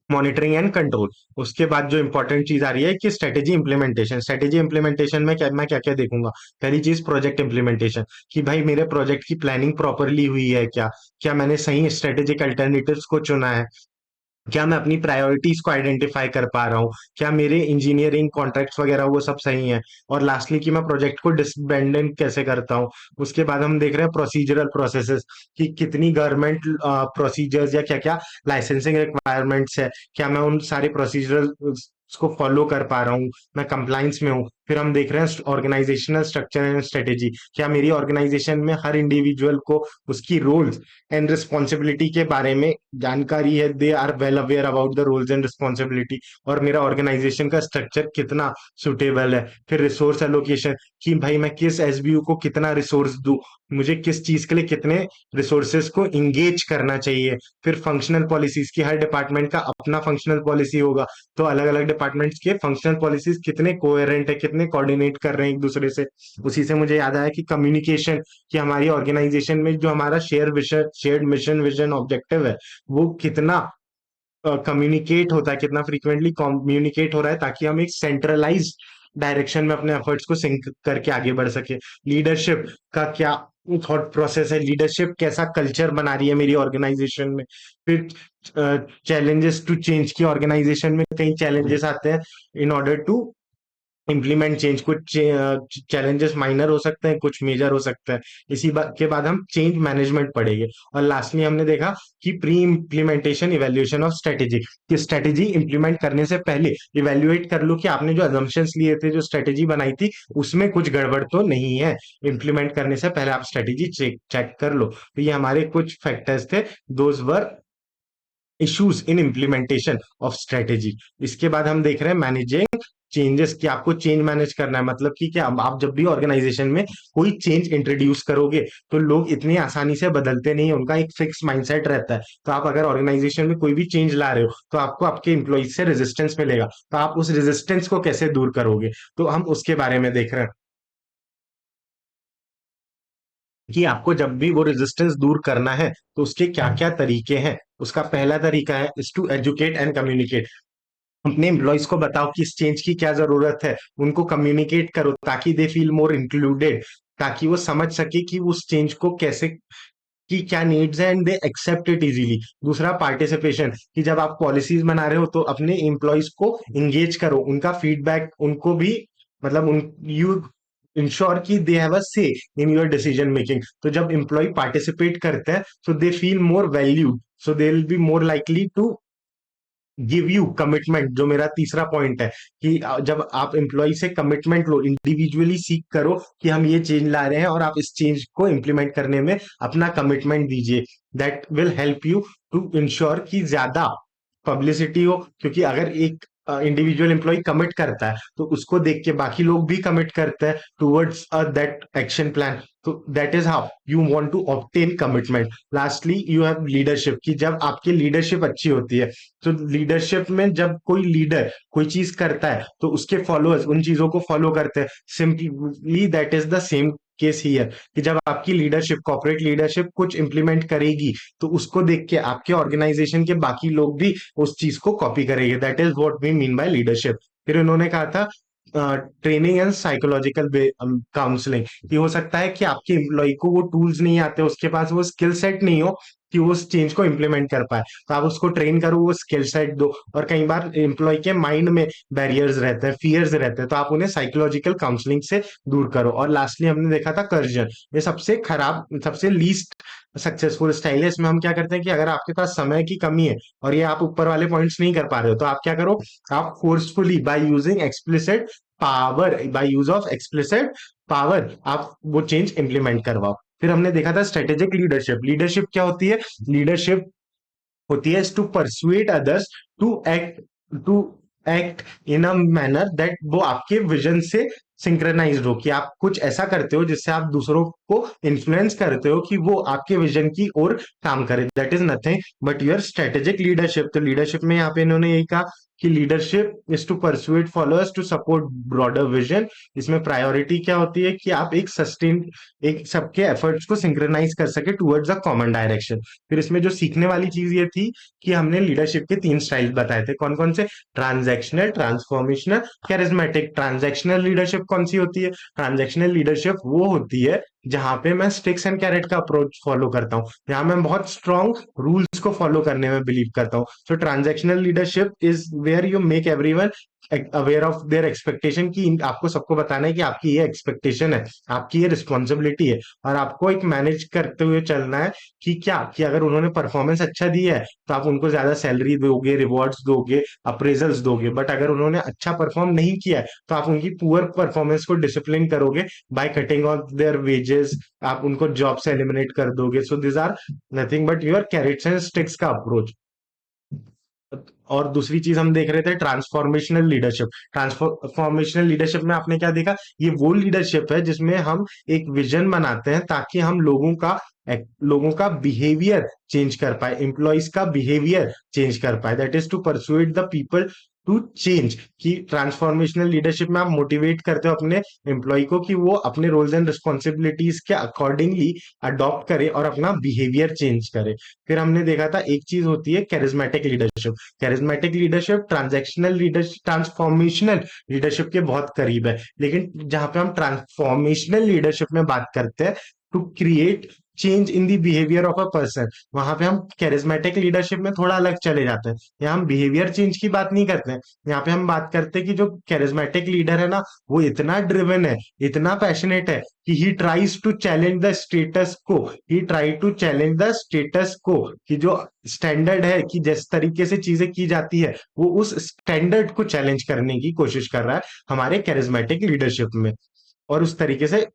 monitoring and control. उसके बाद जो इंपॉर्टेंट चीज आ रही है कि स्ट्रेटेजी इंप्लीमेंटेशन, स्ट्रेटेजी इंप्लीमेंटेशन में क्या मैं क्या क्या देखूंगा। पहली चीज प्रोजेक्ट इंप्लीमेंटेशन, कि भाई मेरे प्रोजेक्ट की प्लानिंग प्रॉपरली हुई है क्या, क्या मैंने सही स्ट्रेटेजिक अल्टरनेटिव्स को चुना है, क्या मैं अपनी प्रायोरिटीज को आइडेंटिफाई कर पा रहा हूँ, क्या मेरे इंजीनियरिंग कॉन्ट्रैक्ट्स वगैरह वो सब सही हैं। और लास्टली कि मैं प्रोजेक्ट को डिसबैंडन कैसे करता हूँ। उसके बाद हम देख रहे हैं प्रोसीजरल प्रोसेसेस, कि कितनी गवर्नमेंट प्रोसीजर्स या क्या क्या लाइसेंसिंग रिक्वायरमेंट्स है, क्या मैं उन सारे प्रोसीजरल को फॉलो कर पा रहा हूँ, मैं कंप्लाइंस में हूँ। फिर हम देख रहे हैं ऑर्गेनाइजेशनल स्ट्रक्चर एंड स्ट्रेटेजी, क्या मेरी ऑर्गेनाइजेशन में हर इंडिविजुअल को उसकी रोल्स एंड रिस्पॉन्सिबिलिटी के बारे में जानकारी है, they are well aware about the roles and responsibility, और मेरा ऑर्गेनाइजेशन का स्ट्रक्चर कितना सुटेबल है। फिर रिसोर्स एलोकेशन, कि भाई मैं किस एसबीयू को कितना रिसोर्स दूं, मुझे किस चीज के लिए कितने रिसोर्सेज को इंगेज करना चाहिए। फिर फंक्शनल पॉलिसीज, की हर डिपार्टमेंट का अपना फंक्शनल पॉलिसी होगा, तो अलग अलग डिपार्टमेंट्स के फंक्शनल पॉलिसीज कितने कोहेरेंट है, कितने कोऑर्डिनेट कर रहे हैं एक दूसरे से। उसी से मुझे याद आया कि कम्युनिकेशन, कि हमारी ऑर्गेनाइजेशन में जो हमारा शेयर्ड मिशन विजन ऑब्जेक्टिव है वो कितना कम्युनिकेट होता है, कितना फ्रीक्वेंटली कम्युनिकेट हो रहा है, ताकि हम एक सेंट्रलाइज डायरेक्शन में अपने एफर्ट्स को सिंक करके आगे बढ़ सके। लीडरशिप का क्या थॉट प्रोसेस है, लीडरशिप कैसा कल्चर बना रही है मेरी ऑर्गेनाइजेशन में। फिर चैलेंजेस टू चेंज, की ऑर्गेनाइजेशन में कई चैलेंजेस आते हैं in order to implement change. कुछ चैलेंजेस माइनर हो सकते हैं, कुछ मेजर हो सकते हैं। इसी बात के बाद हम चेंज मैनेजमेंट पढ़ेंगे। और लास्टली हमने देखा कि pre implementation evaluation of strategy, कि स्ट्रेटेजी इंप्लीमेंट करने से पहले इवेल्युएट कर लो कि आपने जो अजम्पशंस लिए थे, जो स्ट्रेटेजी बनाई थी, उसमें कुछ गड़बड़ तो नहीं है। इम्प्लीमेंट करने से पहले आप स्ट्रेटेजी चेक चेक कर लो। तो ये हमारे कुछ फैक्टर्स थे, those were issues in implementation of strategy. इसके बाद हम देख रहे हैं मैनेजिंग चेंजेस, कि आपको चेंज मैनेज करना है। मतलब कि क्या, आप जब भी ऑर्गेनाइजेशन में कोई चेंज इंट्रोड्यूस करोगे तो लोग इतनी आसानी से बदलते नहीं है, उनका एक फिक्स माइंडसेट रहता है। तो आप अगर ऑर्गेनाइजेशन में कोई भी चेंज ला रहे हो तो आपको आपके एम्प्लॉइज से रेजिस्टेंस मिलेगा, तो आप उस रेजिस्टेंस को कैसे दूर करोगे, तो हम उसके बारे में देख रहे हैं कि आपको जब भी वो रेजिस्टेंस दूर करना है तो उसके क्या क्या तरीके हैं। उसका पहला तरीका है is to educate and communicate. अपने एम्प्लॉयज को बताओ कि इस चेंज की क्या जरूरत है, उनको कम्युनिकेट करो ताकि दे फील मोर इंक्लूडेड, ताकि वो समझ सके कि उस चेंज को कैसे, कि क्या नीड्स है and they accept it easily. दूसरा पार्टिसिपेशन, कि जब आप पॉलिसीज बना रहे हो तो अपने एम्प्लॉयज को इंगेज करो, उनका फीडबैक उनको भी, मतलब उन यू इंश्योर कि दे हैव अ से इन योर डिसीजन मेकिंग। तो जब एम्प्लॉय पार्टिसिपेट करते हैं तो they feel more valued, so they will be more likely to give you commitment. जो मेरा तीसरा पॉइंट है कि जब आप एम्प्लॉय से कमिटमेंट लो, इंडिविजुअली सीख करो कि हम ये चेंज ला रहे हैं और आप इस चेंज को इंप्लीमेंट करने में अपना कमिटमेंट दीजिए। That will help you to ensure कि ज्यादा पब्लिसिटी हो, क्योंकि अगर एक इंडिविजुअल एम्प्लॉय कमिट करता है तो उसको देख के बाकी लोग भी कमिट करते हैं टुवर्ड्स दैट एक्शन प्लान। तो that is how you want to obtain commitment. Lastly you have leadership, कि जब आपकी लीडरशिप अच्छी होती है, तो लीडरशिप में जब कोई लीडर कोई चीज करता है तो उसके फॉलोअर्स उन चीजों को फॉलो करते हैं। Simply that is the same case here, कि जब आपकी लीडरशिप, कॉर्पोरेट लीडरशिप कुछ इंप्लीमेंट करेगी तो उसको देख के आपके ऑर्गेनाइजेशन के बाकी लोग भी उस चीज को कॉपी करेंगे। That is what we mean by leadership. फिर उन्होंने कहा था ट्रेनिंग एंड साइकोलॉजिकल काउंसलिंग, कि हो सकता है कि आपके एम्प्लॉय को वो टूल्स नहीं आते, उसके पास वो स्किल सेट नहीं हो, कि वो उस चेंज को इम्प्लीमेंट कर पाए। तो आप उसको ट्रेन करो, वो स्किल सेट दो। और कई बार एम्प्लॉय के माइंड में बैरियर्स रहते हैं, फियर्स रहते हैं, तो आप उन्हें साइकोलॉजिकल काउंसलिंग से दूर करो। और लास्टली हमने देखा था कर्जन, ये सबसे खराब, सबसे लीस्ट सक्सेसफुल स्टाइल है। इसमें हम क्या करते हैं कि अगर आपके पास समय की कमी है और ये आप ऊपर वाले पॉइंट्स नहीं कर पा रहे हो, तो आप क्या करो, आप forcefully by using explicit power, by use of explicit power आप वो चेंज इंप्लीमेंट करवाओ। फिर हमने देखा था स्ट्रेटेजिक लीडरशिप। लीडरशिप क्या होती है? लीडरशिप होती है to persuade others to act in a manner that वो आपके विजन से सिंक्रोनाइज्ड हो, कि आप कुछ ऐसा करते हो जिससे आप दूसरों को इन्फ्लुएंस करते हो कि वो आपके विजन की ओर काम करे। That is nothing but your strategic leadership. तो लीडरशिप में यहाँ पे इन्होंने यही कहा कि leadership is to persuade followers to support broader vision. इसमें प्रायोरिटी क्या होती है कि आप एक सस्टेन, एक सबके एफर्ट्स को सिंक्रोनाइज कर सके टुवर्ड्स अ कॉमन डायरेक्शन। फिर इसमें जो सीखने वाली चीज ये थी कि हमने लीडरशिप के 3 स्टाइल बताए थे। कौन कौन से? Transactional, transformational, charismatic. Transactional leadership कौन सी होती है? ट्रांजैक्शनल लीडरशिप वो होती है जहां पे मैं स्टिक्स एंड कैरेट का अप्रोच फॉलो करता हूँ, जहां मैं बहुत स्ट्रॉन्ग रूल्स को फॉलो करने में बिलीव करता हूँ। So transactional leadership is where you make everyone aware of their expectation, कि आपको सबको बताना है कि आपकी ये एक्सपेक्टेशन है, आपकी ये रिस्पॉन्सिबिलिटी है, और आपको एक मैनेज करते हुए चलना है कि क्या, कि अगर उन्होंने परफॉर्मेंस अच्छा दिया है तो आप उनको ज्यादा सैलरी दोगे, रिवॉर्ड्स दोगे, अप्रेजल्स दोगे। बट अगर उन्होंने अच्छा परफॉर्म नहीं किया है तो आप उनकी पुअर परफॉर्मेंस को डिसिप्लिन करोगे by cutting off their wages, आप उनको जॉब से एलिमिनेट कर दोगे। So this are nothing but your carrots and sticks का अप्रोच। और दूसरी चीज हम देख रहे थे ट्रांसफॉर्मेशनल लीडरशिप। ट्रांसफॉर्मेशनल लीडरशिप में आपने क्या देखा? ये वो लीडरशिप है जिसमें हम एक विजन बनाते हैं ताकि हम लोगों का बिहेवियर चेंज कर पाए, एम्प्लॉइज का बिहेवियर चेंज कर पाए। That is to persuade the people to change. कि ट्रांसफॉर्मेशनल लीडरशिप में आप मोटिवेट करते हो अपने एम्प्लॉय को कि वो अपने रोल्स एंड रिस्पॉन्सिबिलिटीज के अकॉर्डिंगली अडॉप्ट करे और अपना बिहेवियर चेंज करे। फिर हमने देखा था एक चीज होती है charismatic leadership. Charismatic leadership transactional leadership, transformational leadership के बहुत करीब है, लेकिन जहां पे हम ट्रांसफॉर्मेशनल लीडरशिप में बात करते हैं to create change in the behaviour of a person, वहां पे हम कैरिज्मेटिक लीडरशिप में थोड़ा अलग चले जाते हैं। यहाँ हम बिहेवियर चेंज की बात नहीं करते हैं, यहाँ पे हम बात करते हैं कि जो कैरिज्मेटिक लीडर है ना, वो इतना ड्रिवन है, इतना पैशनेट है कि he tries to challenge the status quo, he try to challenge the status quo, कि जो स्टैंडर्ड है, कि जिस तरीके से चीजें की जाती है, वो उस स्टैंडर्ड को चैलेंज करने की कोशिश कर रहा है हमारे कैरिज्मेटिक लीडरशिप में, और उस तरीके से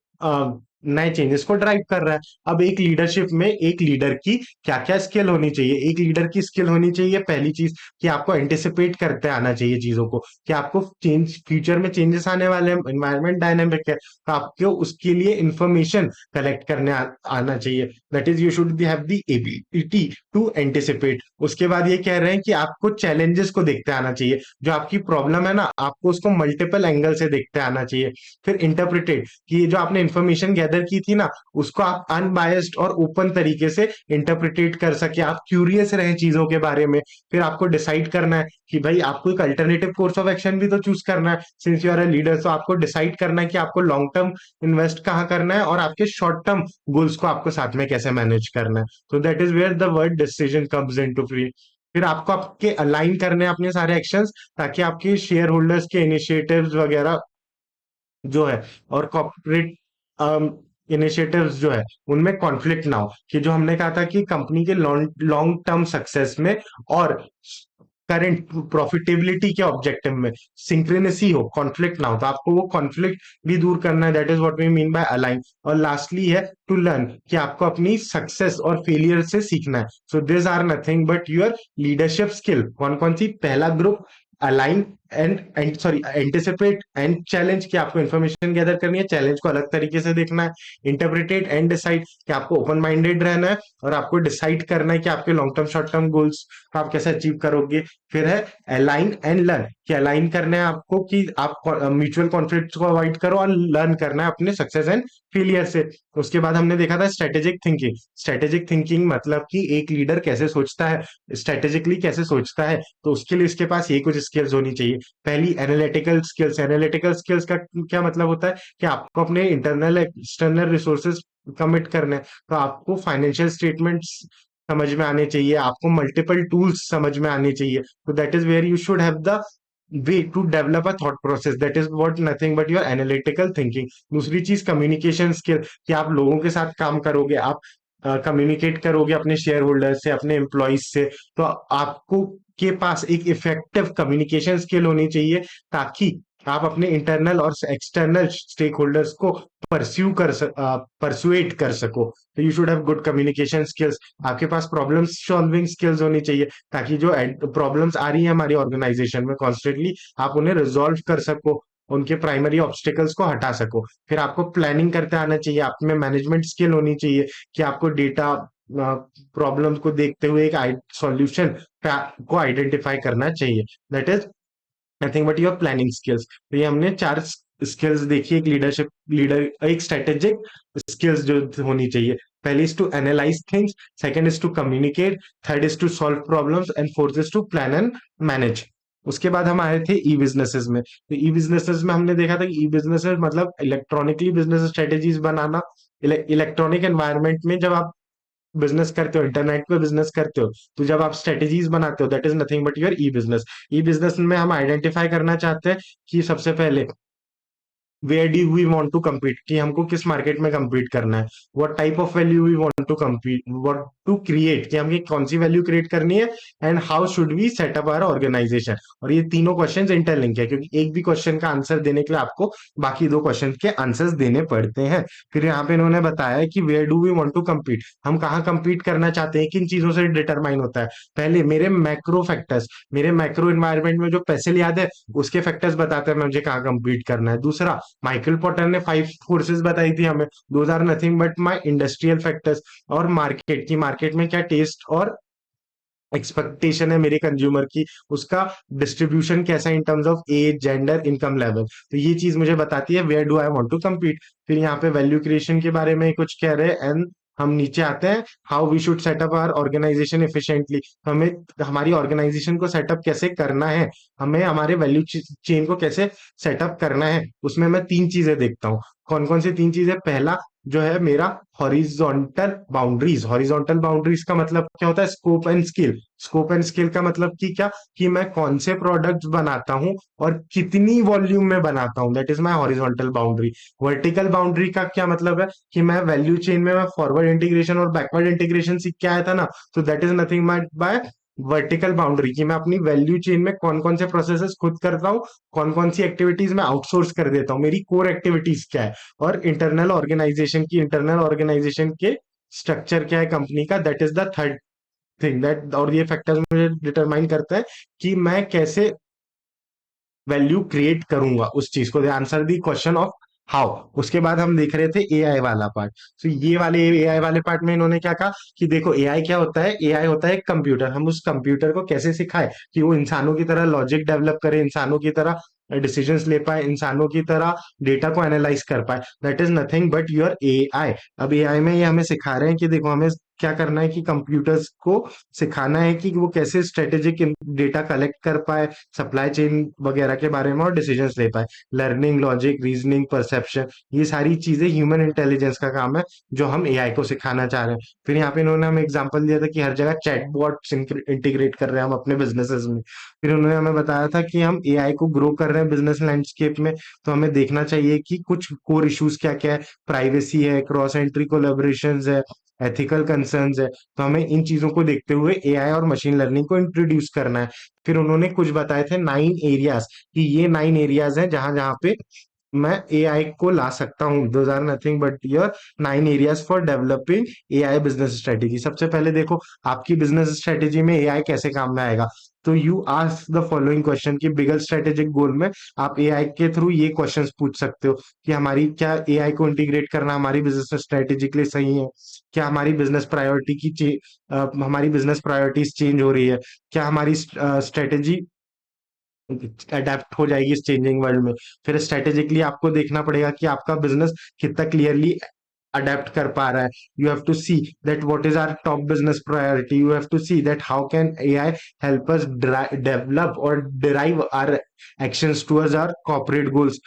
नए चेंजेस को ड्राइव कर रहा है। अब एक लीडरशिप में एक लीडर की क्या क्या स्किल होनी चाहिए? एक लीडर की स्किल होनी चाहिए पहली चीज कि आपको एंटिसिपेट करते आना चाहिए चीजों को, कि आपको चेंज, फ्यूचर में चेंजेस आने वाले हैं, एनवायरमेंट डायनेमिक है, तो आपको उसके लिए इंफॉर्मेशन कलेक्ट करने आना चाहिए। That is you should have the ability to anticipate. उसके बाद ये कह रहे हैं कि आपको चैलेंजेस को देखते आना चाहिए, जो आपकी प्रॉब्लम है ना, आपको उसको मल्टीपल एंगल से देखते आना चाहिए। फिर इंटरप्रिटेट, कि ये जो आपने इंफॉर्मेशन गैदर की थी ना, उसको आप अनबायस्ड और ओपन तरीके से इंटरप्रिटेट कर सके, आप क्यूरियस रहे चीजों के बारे में। फिर आपको डिसाइड करना है कि भाई आपको एक अल्टरनेटिव कोर्स ऑफ एक्शन भी तो चूज करना है, since you are a leader. तो आपको डिसाइड करना है कि आपको लॉन्ग टर्म इन्वेस्ट कहाँ करना है और आपके शॉर्ट टर्म गोल्स को आपको साथ में कैसे मैनेज करना है। तो that is where the word decision comes in to free. फिर आपको आपके अलाइन करने हैं अपने सारे एक्शंस, ताकि आपके शेयर होल्डर्स के इनिशिएटिव्स वगैरह जो है, और कॉर्पोरेट इनिशिएटिव्स जो है, उनमें कॉन्फ्लिक्ट ना हो। कि जो हमने कहा था कि कंपनी के लॉन्ग लॉन्ग टर्म सक्सेस में और करंट प्रॉफिटेबिलिटी के ऑब्जेक्टिव में सिंक्रेनेसी हो, कॉन्फ्लिक्ट ना हो, तो आपको वो कॉन्फ्लिक्ट भी दूर करना है। That is what we mean by align. और लास्टली है टू लर्न, कि आपको अपनी सक्सेस और फेलियर से सीखना है। So this are nothing but your leadership skill. कौन कौन सी? पहला group align and sorry anticipate and challenge, कि आपको इन्फॉर्मेशन गैदर करनी है, चैलेंज को अलग तरीके से देखना है। इंटरप्रिटेट एंड डिसाइड, कि आपको ओपन माइंडेड रहना है और आपको डिसाइड करना है कि आपके long term short term goals को आप कैसे अचीव करोगे। फिर है अलाइन एंड लर्न, कि अलाइन करना है आपको कि आप म्यूचुअल कॉन्फ्लिक्ट को अवॉइड करो, और लर्न करना है अपने सक्सेस एंड फेलियर से। उसके बाद हमने देखा था स्ट्रेटेजिक थिंकिंग। स्ट्रेटेजिक थिंकिंग मतलब कि एक लीडर कैसे सोचता है, स्ट्रेटेजिकली कैसे सोचता है, तो उसके लिए इसके पास ये कुछ स्किल्स होनी चाहिए। पहली एनालिटिकल स्किल्स। एनालिटिकल स्किल्स का क्या मतलब होता है? कि आपको अपने इंटरनल एक्सटर्नल रिसोर्सेज कमिट करने हैं, तो आपको फाइनेंशियल स्टेटमेंट्स समझ में आने चाहिए, आपको मल्टीपल टूल्स समझ में आने चाहिए। तो that is where you should have the way to develop a thought process, that is what nothing but your analytical thinking. दूसरी चीज कम्युनिकेशन स्किल, कि आप लोगों के साथ काम करोगे, आप कम्युनिकेट करोगे अपने शेयर होल्डर से, अपने एम्प्लॉयज से, तो आपको के पास एक इफेक्टिव कम्युनिकेशन स्किल होनी चाहिए, ताकि आप अपने इंटरनल और एक्सटर्नल स्टेक होल्डर्स को परसुएट कर सको। तो you should have good communication skills. आपके पास प्रॉब्लम सॉल्विंग स्किल्स होनी चाहिए, ताकि जो प्रॉब्लम्स आ रही है हमारी ऑर्गेनाइजेशन में कॉन्स्टेंटली, आप उन्हें रिजॉल्व कर सको, उनके प्राइमरी ऑब्स्टिकल्स को हटा सको। फिर आपको प्लानिंग करते आना चाहिए, आप में मैनेजमेंट स्किल होनी चाहिए, कि आपको डेटा प्रॉब्लम्स को देखते हुए एक सॉल्यूशन को आइडेंटिफाई करना चाहिए। That is nothing but your planning skills. तो ये हमने चार स्किल्स देखी, एक लीडरशिप लीडर एक स्ट्रेटेजिक स्किल्स जो होनी चाहिए। पहली is to analyse things, second is to communicate, third is to solve problems, and fourth is to plan and manage. उसके बाद हम आए थे ई बिजनेसेस में। तो ई बिजनेसेस में हमने देखा था कि ई बिजनेसेस मतलब इलेक्ट्रॉनिकली बिजनेस स्ट्रेटेजीज बनाना। इलेक्ट्रॉनिक एनवायरनमेंट में जब आप बिजनेस करते हो, इंटरनेट पे बिजनेस करते हो, तो जब आप स्ट्रेटेजीज बनाते हो, that is nothing but your e business. E business में हम आइडेंटिफाई करना चाहते हैं कि सबसे पहले where do we want to compete, कि हमको किस मार्केट में compete करना है, what type of value we want to compete, what to create, कि हमें कौन सी वैल्यू क्रिएट करनी है, and how should we set up our organisation. और ये तीनों क्वेश्चंस इंटरलिंक है, क्योंकि एक भी क्वेश्चन का आंसर देने के लिए आपको बाकी दो क्वेश्चन के आंसर्स देने पड़ते हैं। फिर यहाँ पे इन्होंने बताया कि where do we want to compete, हम कहाँ compete करना चाहते हैं, किन चीजों से डिटरमाइन होता है। पहले मेरे मैक्रो फैक्टर्स, मेरे मैक्रो इन्वायरमेंट में जो पैसे याद है, उसके फैक्टर्स बताते हैं मुझे कहाँ compete करना है। दूसरा, माइकल पॉटर ने 5 फोर्सेस बताई थी हमें, those are nothing but my industrial factors. और मार्केट की, मार्केट में क्या टेस्ट और एक्सपेक्टेशन है मेरे कंज्यूमर की, उसका डिस्ट्रीब्यूशन कैसा in terms of age, gender, income level. तो ये चीज मुझे बताती है where do I want to compete। फिर यहाँ पे वैल्यू क्रिएशन के बारे में कुछ कह रहे हैं, एंड हम नीचे आते हैं, how we should set up our organisation efficiently. हमें हमारी ऑर्गेनाइजेशन को सेटअप कैसे करना है, हमें हमारे वैल्यू चेन को कैसे सेटअप करना है। उसमें मैं तीन चीजें देखता हूँ। कौन कौन सी तीन चीजें? पहला जो है मेरा हॉरिजॉन्टल बाउंड्रीज। हॉरिजॉन्टल बाउंड्रीज का मतलब क्या होता है? Scope and skill. Scope and skill का मतलब कि क्या, कि मैं कौन से प्रोडक्ट्स बनाता हूँ और कितनी वॉल्यूम में बनाता हूँ, that is my horizontal boundary. Vertical boundary का क्या मतलब है, कि मैं वैल्यू चेन में मैं फॉरवर्ड इंटीग्रेशन और बैकवर्ड इंटीग्रेशन सीख के आया था ना, तो that is nothing bye vertical boundary, कि मैं अपनी वैल्यू चेन में कौन कौन से प्रोसेसेस खुद करता हूँ, कौन कौन सी एक्टिविटीज मैं आउटसोर्स कर देता हूँ, मेरी कोर एक्टिविटीज क्या है। और इंटरनल ऑर्गेनाइजेशन के स्ट्रक्चर क्या है कंपनी का, that is the third thing that. और ये फैक्टर्स मुझे डिटरमाइन करता है कि मैं कैसे वैल्यू क्रिएट करूंगा उस चीज को। Answer the question of how. उसके बाद हम देख रहे थे एआई वाला पार्ट। तो ये वाले एआई वाले पार्ट में इन्होंने क्या कहा, कि देखो एआई क्या होता है, एआई होता है एक कंप्यूटर। हम उस कंप्यूटर को कैसे सिखाए कि वो इंसानों की तरह लॉजिक डेवलप करे, इंसानों की तरह डिसीजंस ले पाए, इंसानों की तरह डेटा को एनालाइज कर पाए। That is nothing but your AI. अब एआई में ये हमें सिखा रहे हैं कि देखो हमें क्या करना है, कि कंप्यूटर्स को सिखाना है कि वो कैसे स्ट्रेटेजिक डेटा कलेक्ट कर पाए, सप्लाई चेन वगैरह के बारे में, और डिसीजंस ले पाए। लर्निंग, लॉजिक, रीजनिंग, परसेप्शन, ये सारी चीजें ह्यूमन इंटेलिजेंस का काम है, जो हम एआई को सिखाना चाह रहे हैं। फिर यहाँ पे इन्होंने हमें एग्जांपल दिया था कि हर जगह चैटबॉट्स इंटीग्रेट कर रहे हैं हम अपने बिजनेसेस में। फिर उन्होंने हमें बताया था कि हम एआई को ग्रो कर रहे हैं बिजनेस लैंडस्केप में, तो हमें देखना चाहिए कि कुछ कोर इश्यूज क्या क्या है। प्राइवेसी है, क्रॉस एंट्री कोलेबोरेशन है, एथिकल कंसर्न्स है। तो हमें इन चीजों को देखते हुए एआई और मशीन लर्निंग को इंट्रोड्यूस करना है। फिर उन्होंने कुछ बताए थे 9 एरियाज, कि ये 9 एरियाज हैं जहां जहां पे मैं एआई को ला सकता हूँ। Those are nothing but your 9 areas for developing AI business strategy. सबसे पहले देखो, आपकी बिजनेस स्ट्रेटेजी में एआई कैसे काम में आएगा। तो you ask the following question, कि बिगर स्ट्रेटेजिक गोल में आप एआई के थ्रू ये क्वेश्चंस पूछ सकते हो, कि हमारी क्या एआई को इंटीग्रेट करना हमारी बिजनेस स्ट्रेटेजी के लिए सही है, क्या हमारी बिजनेस प्रायोरिटी हमारी बिजनेस प्रायोरिटीज चेंज हो रही है, क्या हमारी स्ट्रेटेजी अडेप्ट हो जाएगी इस चेंजिंग वर्ल्ड में। फिर स्ट्रेटेजिकली आपको देखना पड़ेगा कि आपका बिजनेस कितना क्लियरली अडेप्ट कर पा रहा है। You have to see that what is our top business priority, you have to see that how can AI help us develop और derive our actions towards our corporate goals.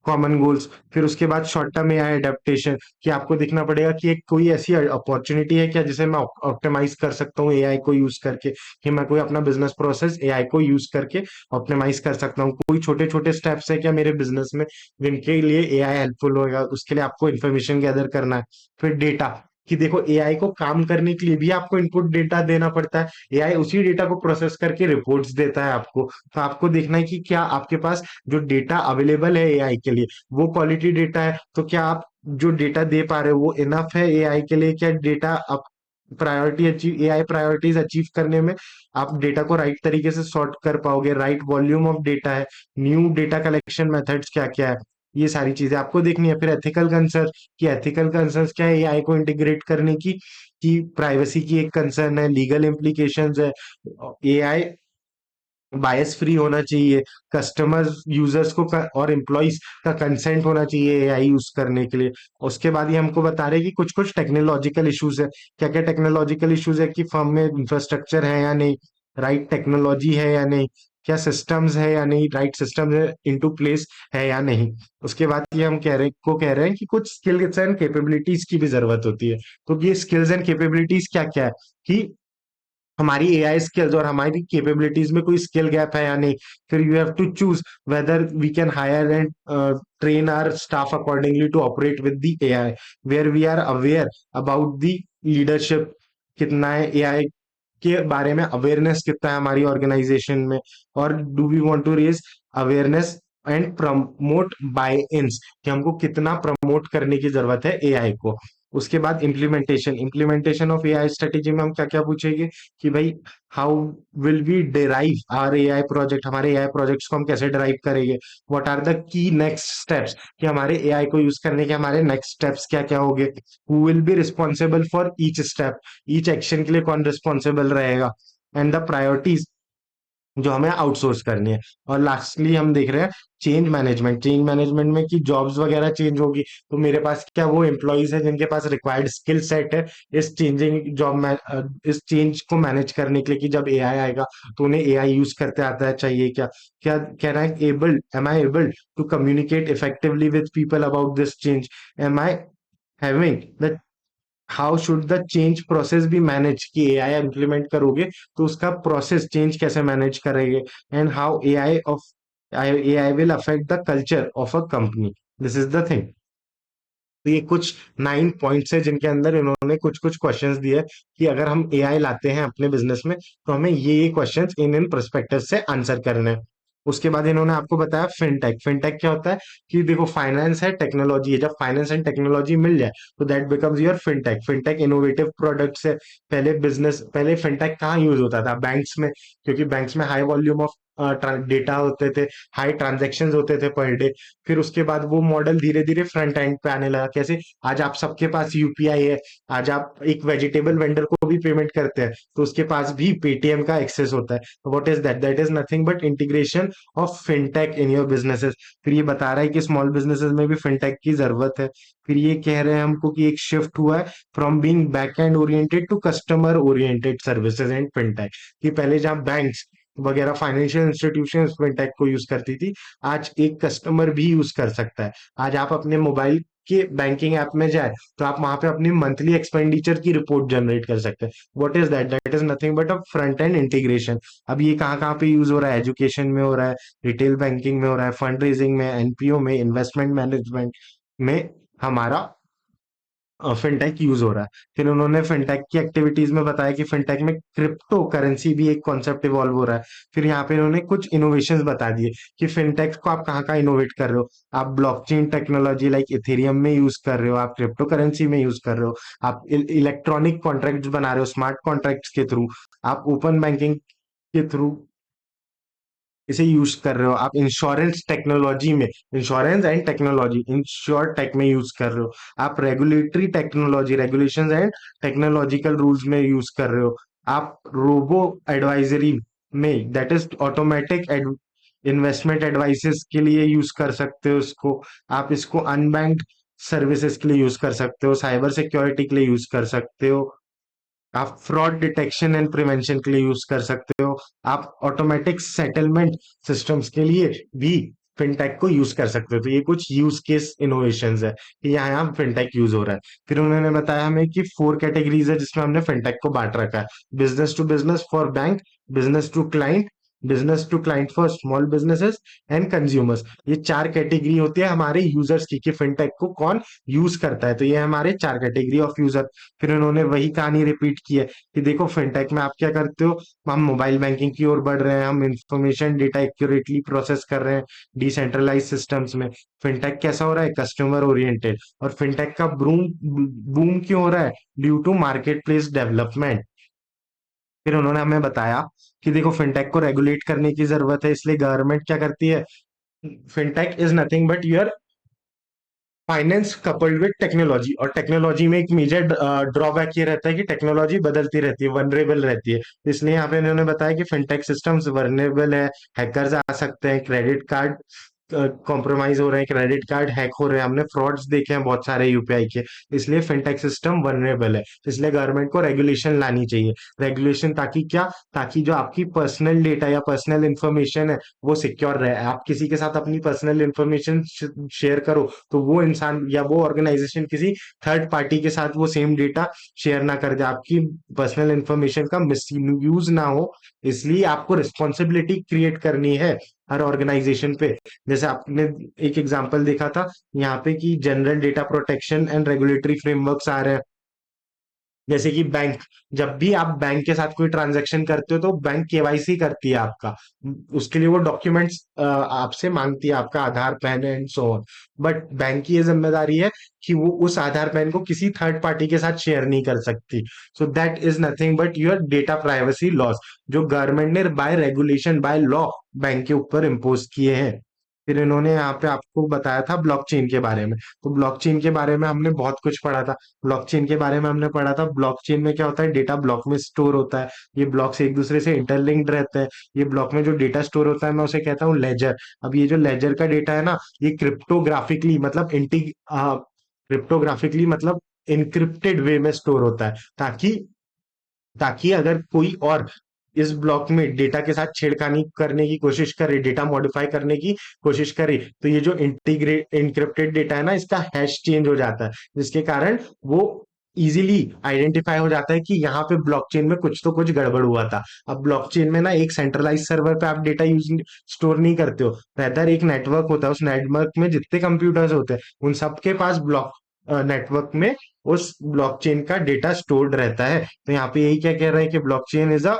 Common goals. फिर उसके बाद short term AI adaptation, कि आपको देखना पड़ेगा कि एक कोई ऐसी अपॉर्चुनिटी है क्या जिसे मैं ऑप्टिमाइज कर सकता हूँ एआई को यूज करके, कि मैं कोई अपना बिजनेस प्रोसेस एआई को यूज करके ऑप्टिमाइज कर सकता हूँ। कोई छोटे छोटे स्टेप्स है क्या मेरे बिजनेस में जिनके लिए एआई हेल्पफुल होगा, उसके लिए आपको इन्फॉर्मेशन गैदर करना है। फिर डेटा, कि देखो एआई को काम करने के लिए भी आपको इनपुट डेटा देना पड़ता है, एआई उसी डेटा को प्रोसेस करके रिपोर्ट्स देता है आपको। तो आपको देखना है कि क्या आपके पास जो डेटा अवेलेबल है एआई के लिए वो क्वालिटी डेटा है, तो क्या आप जो डेटा दे पा रहे हो वो इनफ है एआई के लिए, क्या डेटा आप priority achieve AI priorities achieve करने में आप डेटा को राइट तरीके से सॉर्ट कर पाओगे, राइट वॉल्यूम ऑफ डेटा है, न्यू डेटा कलेक्शन मेथड्स क्या क्या है, ये सारी चीजें आपको देखनी है। फिर एथिकल कंसर्न, कि एथिकल कंसर्न क्या है एआई को इंटीग्रेट करने की, कि प्राइवेसी की एक कंसर्न है, लीगल इम्प्लीकेशंस है, एआई बायस फ्री होना चाहिए, कस्टमर्स यूजर्स को और एम्प्लॉयज का कंसेंट होना चाहिए एआई यूज करने के लिए। उसके बाद ये हमको बता रहे हैं कि कुछ कुछ टेक्नोलॉजिकल इश्यूज है, क्या क्या टेक्नोलॉजिकल इश्यूज है, कि फर्म में इंफ्रास्ट्रक्चर है या नहीं, राइट टेक्नोलॉजी है या नहीं, क्या सिस्टम्स है या नहीं, राइट सिस्टम्स है इनटू प्लेस है या नहीं। उसके बाद ये हम कह रहे हैं कि कुछ स्किल्स एंड कैपेबिलिटीज की भी जरूरत होती है। तो ये स्किल्स एंड कैपेबिलिटीज क्या क्या है, कि हमारी एआई स्किल्स और हमारी कैपेबिलिटीज में कोई स्किल गैप है या नहीं। फिर you have to choose whether we can hire and train our staff accordingly to operate with the AI, where we are aware about the leadership, कितना है एआई के बारे में अवेयरनेस कितना है हमारी ऑर्गेनाइजेशन में, और do we want to raise awareness and promote buy ins, कि हमको कितना प्रमोट करने की जरूरत है एआई को। उसके बाद इम्प्लीमेंटेशन ऑफ एआई स्ट्रेटेजी में हम क्या क्या पूछेंगे, कि भाई how will we derive our AI project, हमारे एआई प्रोजेक्ट्स को हम कैसे डिराइव करेंगे, what are the key next steps, कि हमारे एआई को यूज करने के हमारे नेक्स्ट स्टेप्स क्या क्या होंगे, who will be responsible for each step, each action के लिए कौन रिस्पॉन्सिबल रहेगा, एंड द प्रायोरिटीज जो हमें आउटसोर्स करनी है। और लास्टली हम देख रहे हैं चेंज मैनेजमेंट में कि जॉब्स वगैरह चेंज होगी, तो मेरे पास क्या वो एम्प्लॉयज है जिनके पास रिक्वायर्ड स्किल सेट है इस चेंजिंग जॉब में, इस चेंज को मैनेज करने के लिए, कि जब एआई आएगा तो उन्हें एआई यूज करते आता है चाहिए क्या, क्या कह रहा है able, am I able to communicate effectively with people about this change, am I having the, how should the change process be manage, कि एआई इम्प्लीमेंट करोगे तो उसका प्रोसेस चेंज कैसे मैनेज करेंगे, and how AI will affect the culture of a company, this is the thing. तो ये कुछ 9 points है जिनके अंदर इन्होंने कुछ कुछ क्वेश्चंस दिए हैं, कि अगर हम एआई लाते हैं अपने बिजनेस में तो हमें ये क्वेश्चंस इन इन पर्सपेक्टिव से आंसर करने हैं। उसके बाद इन्होंने आपको बताया फिनटेक, फिनटेक क्या होता है, कि देखो फाइनेंस है टेक्नोलॉजी है, जब फाइनेंस एंड टेक्नोलॉजी मिल जाए तो that becomes your fintech, fintech innovative products है। पहले फिनटेक कहाँ यूज होता था, बैंक्स में, क्योंकि बैंक्स में हाई वॉल्यूम ऑफ डेटा होते थे, हाई ट्रांजेक्शन होते थे पर डे। फिर उसके बाद वो मॉडल धीरे धीरे फ्रंट एंड पे आने लगा, कैसे आज आप सबके पास यूपीआई है, आज आप एक वेजिटेबल वेंडर को भी पेमेंट करते हैं तो उसके पास भी पेटीएम का एक्सेस होता है। What is that, that is nothing but integration of fintech in your businesses. फिर ये बता रहा है कि स्मॉल बिजनेसेस में भी फिनटेक की जरूरत है। फिर ये कह रहे हैं हमको कि एक शिफ्ट हुआ है from being back end oriented to customer oriented services and fintech, कि पहले जहाँ बैंक्स वगैरह फाइनेंशियल इंस्टीट्यूशन फिनटेक को यूज करती थी, आज एक कस्टमर भी यूज कर सकता है। आज आप अपने मोबाइल के बैंकिंग ऐप में जाए तो आप वहां पे अपनी मंथली एक्सपेंडिचर की रिपोर्ट जनरेट कर सकते हैं। What is that, that is nothing but a front end integration. अब ये कहाँ कहाँ पे यूज हो रहा है, एजुकेशन में हो रहा है, रिटेल बैंकिंग में हो रहा है, फंड रेजिंग में, एनपीओ में, इन्वेस्टमेंट मैनेजमेंट में हमारा फिनटेक यूज हो रहा है। फिर उन्होंने फिनटेक की एक्टिविटीज में बताया कि फिनटेक में क्रिप्टो करेंसी भी एक कॉन्सेप्ट इवॉल्व हो रहा है। फिर यहाँ पे इन्होंने कुछ इनोवेशंस बता दिए कि फिनटेक को आप कहाँ कहाँ इनोवेट कर रहे हो, आप ब्लॉकचेन टेक्नोलॉजी लाइक इथेरियम में यूज कर रहे हो, आप क्रिप्टो करेंसी में यूज कर रहे हो, आप इलेक्ट्रॉनिक कॉन्ट्रैक्ट्स बना रहे हो स्मार्ट कॉन्ट्रैक्ट्स के थ्रू, आप ओपन बैंकिंग के थ्रू इसे यूज कर रहे हो, आप इंश्योरेंस टेक्नोलॉजी में, insurance and technology insure tech में यूज कर रहे हो, आप regulatory technology regulations and technological rules में यूज कर रहे हो, आप रोबो एडवाइजरी में, that is automatic investment advices के लिए यूज कर सकते हो इसको, आप इसको अनबैंक्ड सर्विसेज के लिए यूज कर सकते हो, साइबर सिक्योरिटी के लिए यूज कर सकते हो, आप फ्रॉड डिटेक्शन एंड प्रिवेंशन के लिए यूज कर सकते हो, आप ऑटोमेटिक सेटलमेंट सिस्टम्स के लिए भी फिनटेक को यूज कर सकते हो। तो ये कुछ यूज केस इनोवेशंस है कि यहाँ यहाँ फिनटेक यूज हो रहा है। फिर उन्होंने बताया हमें कि 4 कैटेगरीज है जिसमें हमने फिनटेक को बांट रखा है। Business to business for bank, business to client for small businesses, and consumers. ये 4 कैटेगरी होती है हमारे यूजर्स की कि फिनटेक को कौन यूज करता है। तो ये हमारे 4 कैटेगरी ऑफ यूजर। फिर उन्होंने वही कहानी रिपीट की है कि देखो फिनटेक में आप क्या करते हो, हम मोबाइल बैंकिंग की ओर बढ़ रहे हैं, हम इंफॉर्मेशन डेटा एक्यूरेटली प्रोसेस कर रहे हैं डिसेंट्रलाइज सिस्टम्स में। फिनटेक कैसा हो रहा है, कस्टमर ओरिएंटेड। और फिनटेक का बूम बूम क्यों हो रहा है, due to market place development. फिर उन्होंने हमें बताया कि देखो फिनटेक को रेगुलेट करने की जरूरत है, इसलिए गवर्नमेंट क्या करती है, fintech is nothing but your finance coupled with technology. और टेक्नोलॉजी में एक मेजर ड्रॉबैक ये रहता है कि टेक्नोलॉजी बदलती रहती है, वनरेबल रहती है। इसलिए यहाँ पे इन्होंने बताया कि फिनटेक सिस्टम्स वनरेबल है, हैकर्स आ सकते हैं, क्रेडिट कार्ड कॉम्प्रोमाइज हो रहे हैं, क्रेडिट कार्ड हैक हो रहे हैं, हमने फ्रॉड्स देखे हैं बहुत सारे यूपीआई के। इसलिए फिनटेक सिस्टम वनरेबल है। इसलिए गवर्नमेंट को रेगुलेशन लानी चाहिए। रेगुलेशन ताकि क्या, ताकि जो आपकी पर्सनल डेटा या पर्सनल इंफॉर्मेशन है वो सिक्योर रहे। आप किसी के साथ अपनी पर्सनल इंफॉर्मेशन शेयर करो तो वो इंसान या वो ऑर्गेनाइजेशन किसी थर्ड पार्टी के साथ वो सेम डेटा शेयर ना कर दे, आपकी पर्सनल इंफॉर्मेशन का मिस यूज ना हो। इसलिए आपको रिस्पॉन्सिबिलिटी क्रिएट करनी है हर ऑर्गेनाइजेशन पे। जैसे आपने एक एग्जांपल देखा था यहाँ पे कि general data protection and regulatory frameworks आ रहे हैं। जैसे कि बैंक, जब भी आप बैंक के साथ कोई ट्रांजैक्शन करते हो तो बैंक केवाईसी करती है आपका, उसके लिए वो डॉक्यूमेंट्स आपसे मांगती है, आपका Aadhaar PAN and so on. But bank की ये जिम्मेदारी है कि वो उस आधार पैन को किसी थर्ड पार्टी के साथ शेयर नहीं कर सकती। So that is nothing but your data privacy loss, जो गवर्नमेंट ने by regulation by law bank के ऊपर इम्पोज किए हैं। फिर इन्होंने यहाँ पे आपको बताया था ब्लॉकचेन के बारे में। तो ब्लॉकचेन के बारे में हमने बहुत कुछ पढ़ा था। ब्लॉकचेन के बारे में हमने पढ़ा था, ब्लॉकचेन में क्या होता है, डेटा ब्लॉक में स्टोर होता है। ये ब्लॉक्स एक दूसरे से इंटरलिंक्ड रहते हैं। ये ब्लॉक में जो डेटा स्टोर होता है मैं उसे कहता हूँ लेजर। अब ये जो लेजर का डेटा है ना, ये क्रिप्टोग्राफिकली मतलब क्रिप्टोग्राफिकली मतलब इनक्रिप्टेड वे में स्टोर होता है, ताकि ताकि अगर कोई और इस ब्लॉक में डेटा के साथ छेड़खानी करने की कोशिश करे, डेटा मॉडिफाई करने की कोशिश करे, तो ये जो इंटीग्रेट इनक्रिप्टेड डेटा है ना, इसका हैश चेंज हो जाता है, जिसके कारण वो इजीली आइडेंटिफाई हो जाता है कि यहाँ पे ब्लॉकचेन में कुछ तो कुछ गड़बड़ हुआ था। अब ब्लॉकचेन में ना एक सेंट्रलाइज सर्वर पे आप डेटा यूज स्टोर नहीं करते हो, रेदर एक नेटवर्क होता है, उस नेटवर्क में जितने कंप्यूटर्स होते हैं उन सबके पास ब्लॉक नेटवर्क में उस ब्लॉकचेन का डेटा स्टोर्ड रहता है। तो यहाँ पे यही क्या कह रहे हैं कि blockchain is a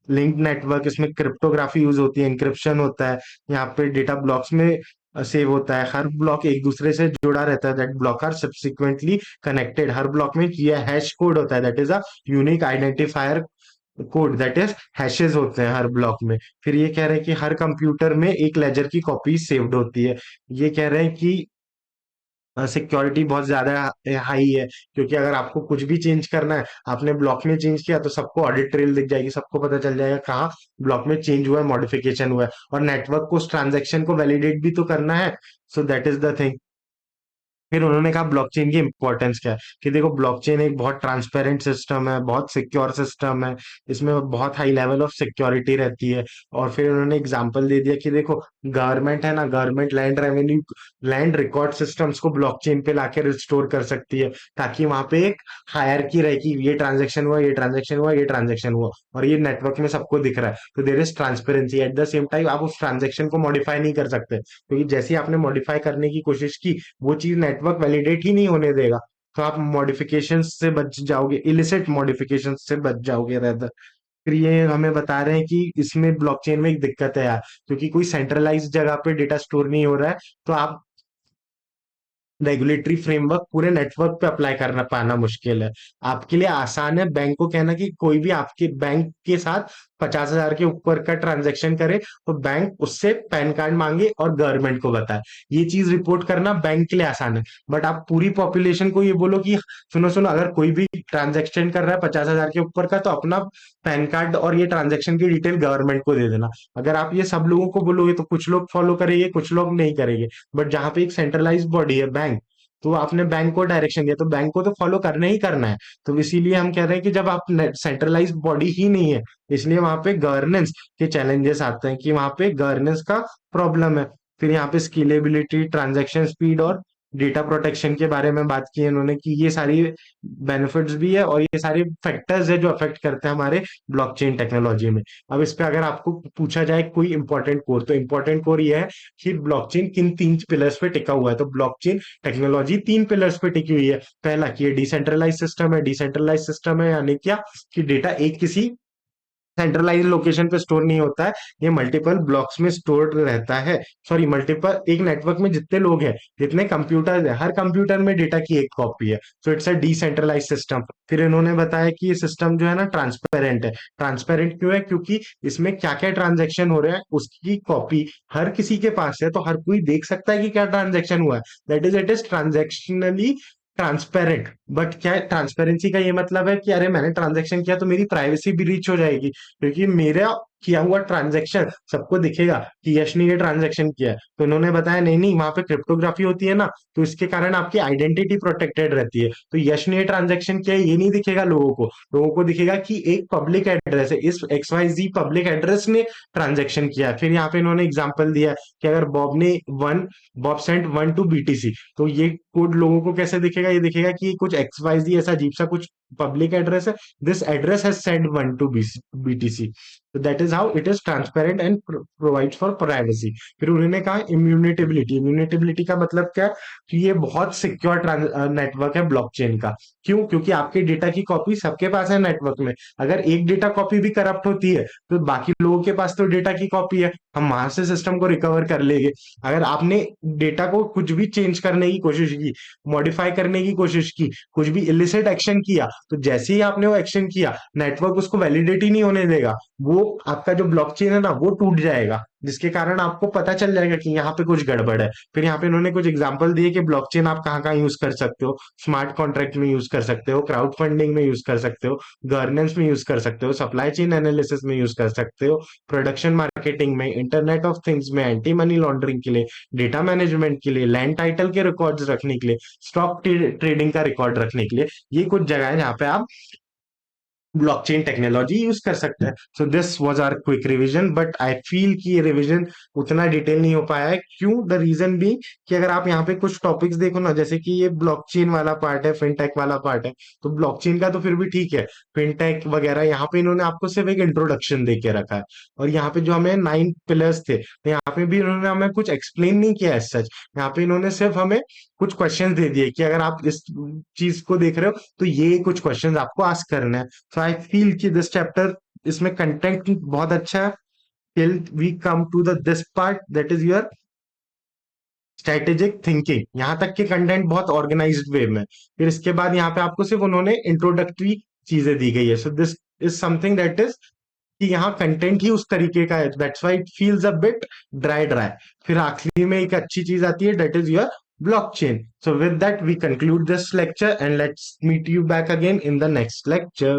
linked network, इसमें क्रिप्टोग्राफी यूज होती है, इंक्रिप्शन होता है, यहाँ पे डेटा ब्लॉक्स में सेव होता है, हर ब्लॉक एक दूसरे से जुड़ा रहता है, that block are subsequently connected. हर ब्लॉक में ये हैश कोड होता है, that is a unique identifier code, that is hashes होते हैं हर ब्लॉक में। फिर ये कह रहे हैं कि हर कंप्यूटर में एक लेजर की कॉपी सेव्ड होती है। ये कह रहे हैं कि सिक्योरिटी बहुत ज्यादा हाई है, क्योंकि अगर आपको कुछ भी चेंज करना है, आपने ब्लॉक में चेंज किया तो सबको ऑडिट ट्रेल दिख जाएगी, सबको पता चल जाएगा कहाँ ब्लॉक में चेंज हुआ है, मॉडिफिकेशन हुआ है। और नेटवर्क को उस ट्रांजेक्शन को वैलिडेट भी तो करना है। सो दैट इज द थिंग। फिर उन्होंने कहा ब्लॉकचेन की इंपॉर्टेंस क्या है, कि देखो ब्लॉकचेन एक बहुत ट्रांसपेरेंट सिस्टम है, बहुत सिक्योर सिस्टम है, इसमें बहुत हाई लेवल ऑफ सिक्योरिटी रहती है। और फिर उन्होंने एग्जांपल दे दिया कि देखो गवर्नमेंट है ना, government land revenue land record systems को ब्लॉकचेन पे लाके रिस्टोर कर सकती है, ताकि वहां पे एक हायरकी रहे कि ये ट्रांजेक्शन हुआ, ये ट्रांजेक्शन हुआ, ये ट्रांजेक्शन हुआ, और ये नेटवर्क में सबको दिख रहा है। तो there is transparency. At the same time आप उस ट्रांजेक्शन को मॉडिफाई नहीं कर सकते, क्योंकि जैसे ही आपने मॉडिफाई करने की कोशिश की वो चीज नेटवर्क वैलिडेट ही नहीं होने देगा। तो आप मॉडिफिकेशन से बच जाओगे, इलिसिट मॉडिफिकेशन से बच जाओगे रहता। फिर ये हमें बता रहे हैं कि इसमें ब्लॉकचेन में एक दिक्कत है यार, क्योंकि कोई सेंट्रलाइज जगह पे डेटा स्टोर नहीं हो रहा है, तो आप रेगुलेटरी फ्रेमवर्क पूरे नेटवर्क पे अप्लाई करना पाना मुश्किल है। आपके लिए आसान है बैंक को कहना कि कोई भी आपके बैंक के साथ 50,000 के ऊपर का ट्रांजैक्शन करे तो बैंक उससे पैन कार्ड मांगे और गवर्नमेंट को बताए। ये चीज रिपोर्ट करना बैंक के लिए आसान है। बट आप पूरी पॉपुलेशन को ये बोलो कि सुनो सुनो, अगर कोई भी ट्रांजैक्शन कर रहा है 50,000 के ऊपर का, तो अपना पैन कार्ड और ये ट्रांजैक्शन की डिटेल गवर्नमेंट को दे देना। अगर आप ये सब लोगों को बोलोगे तो कुछ लोग फॉलो करेंगे, कुछ लोग नहीं करेंगे। बट जहां पे एक सेंट्रलाइज बॉडी है बैंक, तो आपने बैंक को डायरेक्शन दिया तो बैंक को तो फॉलो करना ही करना है। तो इसीलिए हम कह रहे हैं कि जब आप सेंट्रलाइज बॉडी ही नहीं है, इसलिए वहां पे गवर्नेंस के चैलेंजेस आते हैं कि वहां पे गवर्नेंस का प्रॉब्लम है। फिर यहाँ पे स्केलेबिलिटी, ट्रांजैक्शन स्पीड और डेटा प्रोटेक्शन के बारे में बात की है इन्होंने कि ये सारी बेनिफिट्स भी है और ये सारे फैक्टर्स है जो अफेक्ट करते हैं हमारे ब्लॉकचेन टेक्नोलॉजी में। अब इस पे अगर आपको पूछा जाए कोई इंपॉर्टेंट कोर, तो इंपॉर्टेंट कोर ये है कि ब्लॉकचेन किन तीन पिलर्स पे टिका हुआ है। तो ब्लॉकचेन टेक्नोलॉजी तीन पिलर्स पे टिकी हुई है। पहला कि ये डिसेंट्रलाइज सिस्टम है। डिसेंट्रलाइज सिस्टम है यानी क्या कि डेटा एक किसी सेंट्रलाइज लोकेशन पे स्टोर नहीं होता है, ये मल्टीपल ब्लॉक्स में स्टोर रहता है। सॉरी, मल्टीपल, एक नेटवर्क में जितने लोग हैं, जितने कंप्यूटर है, हर कंप्यूटर में डेटा की एक कॉपी है। So it's a decentralise system. फिर इन्होंने बताया कि ये सिस्टम जो है ना ट्रांसपेरेंट है। ट्रांसपेरेंट क्यों है? क्योंकि इसमें क्या क्या ट्रांजेक्शन हो रहे हैं उसकी कॉपी हर किसी के पास है, तो हर कोई देख सकता है कि क्या ट्रांजेक्शन हुआ है। That is, it is transactionally transparent. But क्या है ट्रांसपेरेंसी का? ये मतलब है कि अरे मैंने ट्रांजेक्शन किया तो मेरी प्राइवेसी भी रीच हो जाएगी, क्योंकि मेरा किया हुआ ट्रांजेक्शन सबको दिखेगा कि यश ने ये ट्रांजेक्शन किया है। तो उन्होंने बताया नहीं नहीं, वहां पे क्रिप्टोग्राफी होती है ना, तो इसके कारण आपकी आइडेंटिटी प्रोटेक्टेड रहती है। तो यश ने ये ट्रांजेक्शन किया है ये नहीं दिखेगा लोगों को। लोगों को दिखेगा कि एक पब्लिक एड्रेस है, इस XYZ पब्लिक एड्रेस ने ट्रांजेक्शन किया है। फिर यहाँ पे इन्होंने एग्जाम्पल दिया कि अगर बॉब सेंट 1 to BTC, तो ये कोड लोगों को कैसे दिखेगा? ये दिखेगा कि कुछ XYZ ऐसा अजीब सा कुछ पब्लिक एड्रेस है, this address has send 1 to BTC। तो that is how it is transparent and provides for privacy. फिर उन्होंने कहा इम्यूनिटेबिलिटी। इम्यूनिटेबिलिटी का मतलब क्या? कि ये बहुत सिक्योर नेटवर्क है ब्लॉकचेन का। क्यों? क्योंकि आपके डेटा की कॉपी सबके पास है नेटवर्क में। अगर एक डेटा कॉपी भी करप्ट होती है तो बाकी लोगों के पास तो डेटा की कॉपी है, हम वहां से सिस्टम को रिकवर कर लेंगे। अगर आपने डेटा को कुछ भी चेंज करने की कोशिश की, मॉडिफाई करने की कोशिश की, कुछ भी इलिसिट एक्शन किया, तो जैसे ही आपने वो एक्शन किया, नेटवर्क उसको वैलिडेट ही नहीं होने देगा। वो आपका जो ब्लॉकचेन है ना वो टूट जाएगा, जिसके कारण आपको पता चल जाएगा कि यहाँ पे कुछ गड़बड़ है। फिर यहाँ पे इन्होंने कुछ एग्जांपल दिए कि ब्लॉकचेन आप कहाँ कहाँ यूज कर सकते हो। स्मार्ट कॉन्ट्रैक्ट में यूज कर सकते हो, क्राउड फंडिंग में यूज कर सकते हो, गवर्नेंस में यूज कर सकते हो, सप्लाई चेन एनालिसिस में यूज कर सकते हो, प्रोडक्शन मार्केटिंग में, इंटरनेट ऑफ थिंग्स में, एंटी मनी लॉन्ड्रिंग के लिए, डेटा मैनेजमेंट के लिए, लैंड टाइटल के रिकॉर्ड्स रखने के लिए, स्टॉक ट्रेडिंग का रिकॉर्ड रखने के लिए। ये कुछ जगह है जहाँ पे आप ब्लॉकचेन टेक्नोलॉजी यूज कर सकते हैं। So this was our quick revision, but I feel कि ये रिवीजन उतना डिटेल नहीं हो पाया है। क्यों? द रीजन भी कि अगर आप यहाँ पे कुछ टॉपिक्स देखो ना, जैसे कि ये ब्लॉकचेन वाला पार्ट है, फिनटेक वाला पार्ट है, तो ब्लॉकचेन का तो फिर भी ठीक है। फिनटेक वगैरह यहाँ पे इन्होंने आपको सिर्फ एक इंट्रोडक्शन दे के रखा है। और यहाँ पे जो हमें 9 पिलर्स थे, तो यहाँ पे भी इन्होंने हमें कुछ एक्सप्लेन नहीं किया है सच। यहाँ पे इन्होंने सिर्फ हमें कुछ क्वेश्चन दे दिए कि अगर आप इस चीज को देख रहे हो तो ये कुछ क्वेश्चन आपको आस्क करना है। सो आई फील कि दिस चैप्टर, इसमें कंटेंट बहुत अच्छा है। Till we come to the this part, that is your strategic thinking, यहाँ तक के कंटेंट बहुत ऑर्गेनाइज्ड वे में। फिर इसके बाद यहाँ पे आपको सिर्फ उन्होंने इंट्रोडक्टरी चीजें दी गई है। So this is something that is कि यहाँ कंटेंट ही उस तरीके का है, that's why it feels a bit dry dry. फिर आखिरी में एक अच्छी चीज आती है, that is your blockchain. So with that we conclude this lecture and let's meet you back again in the next lecture.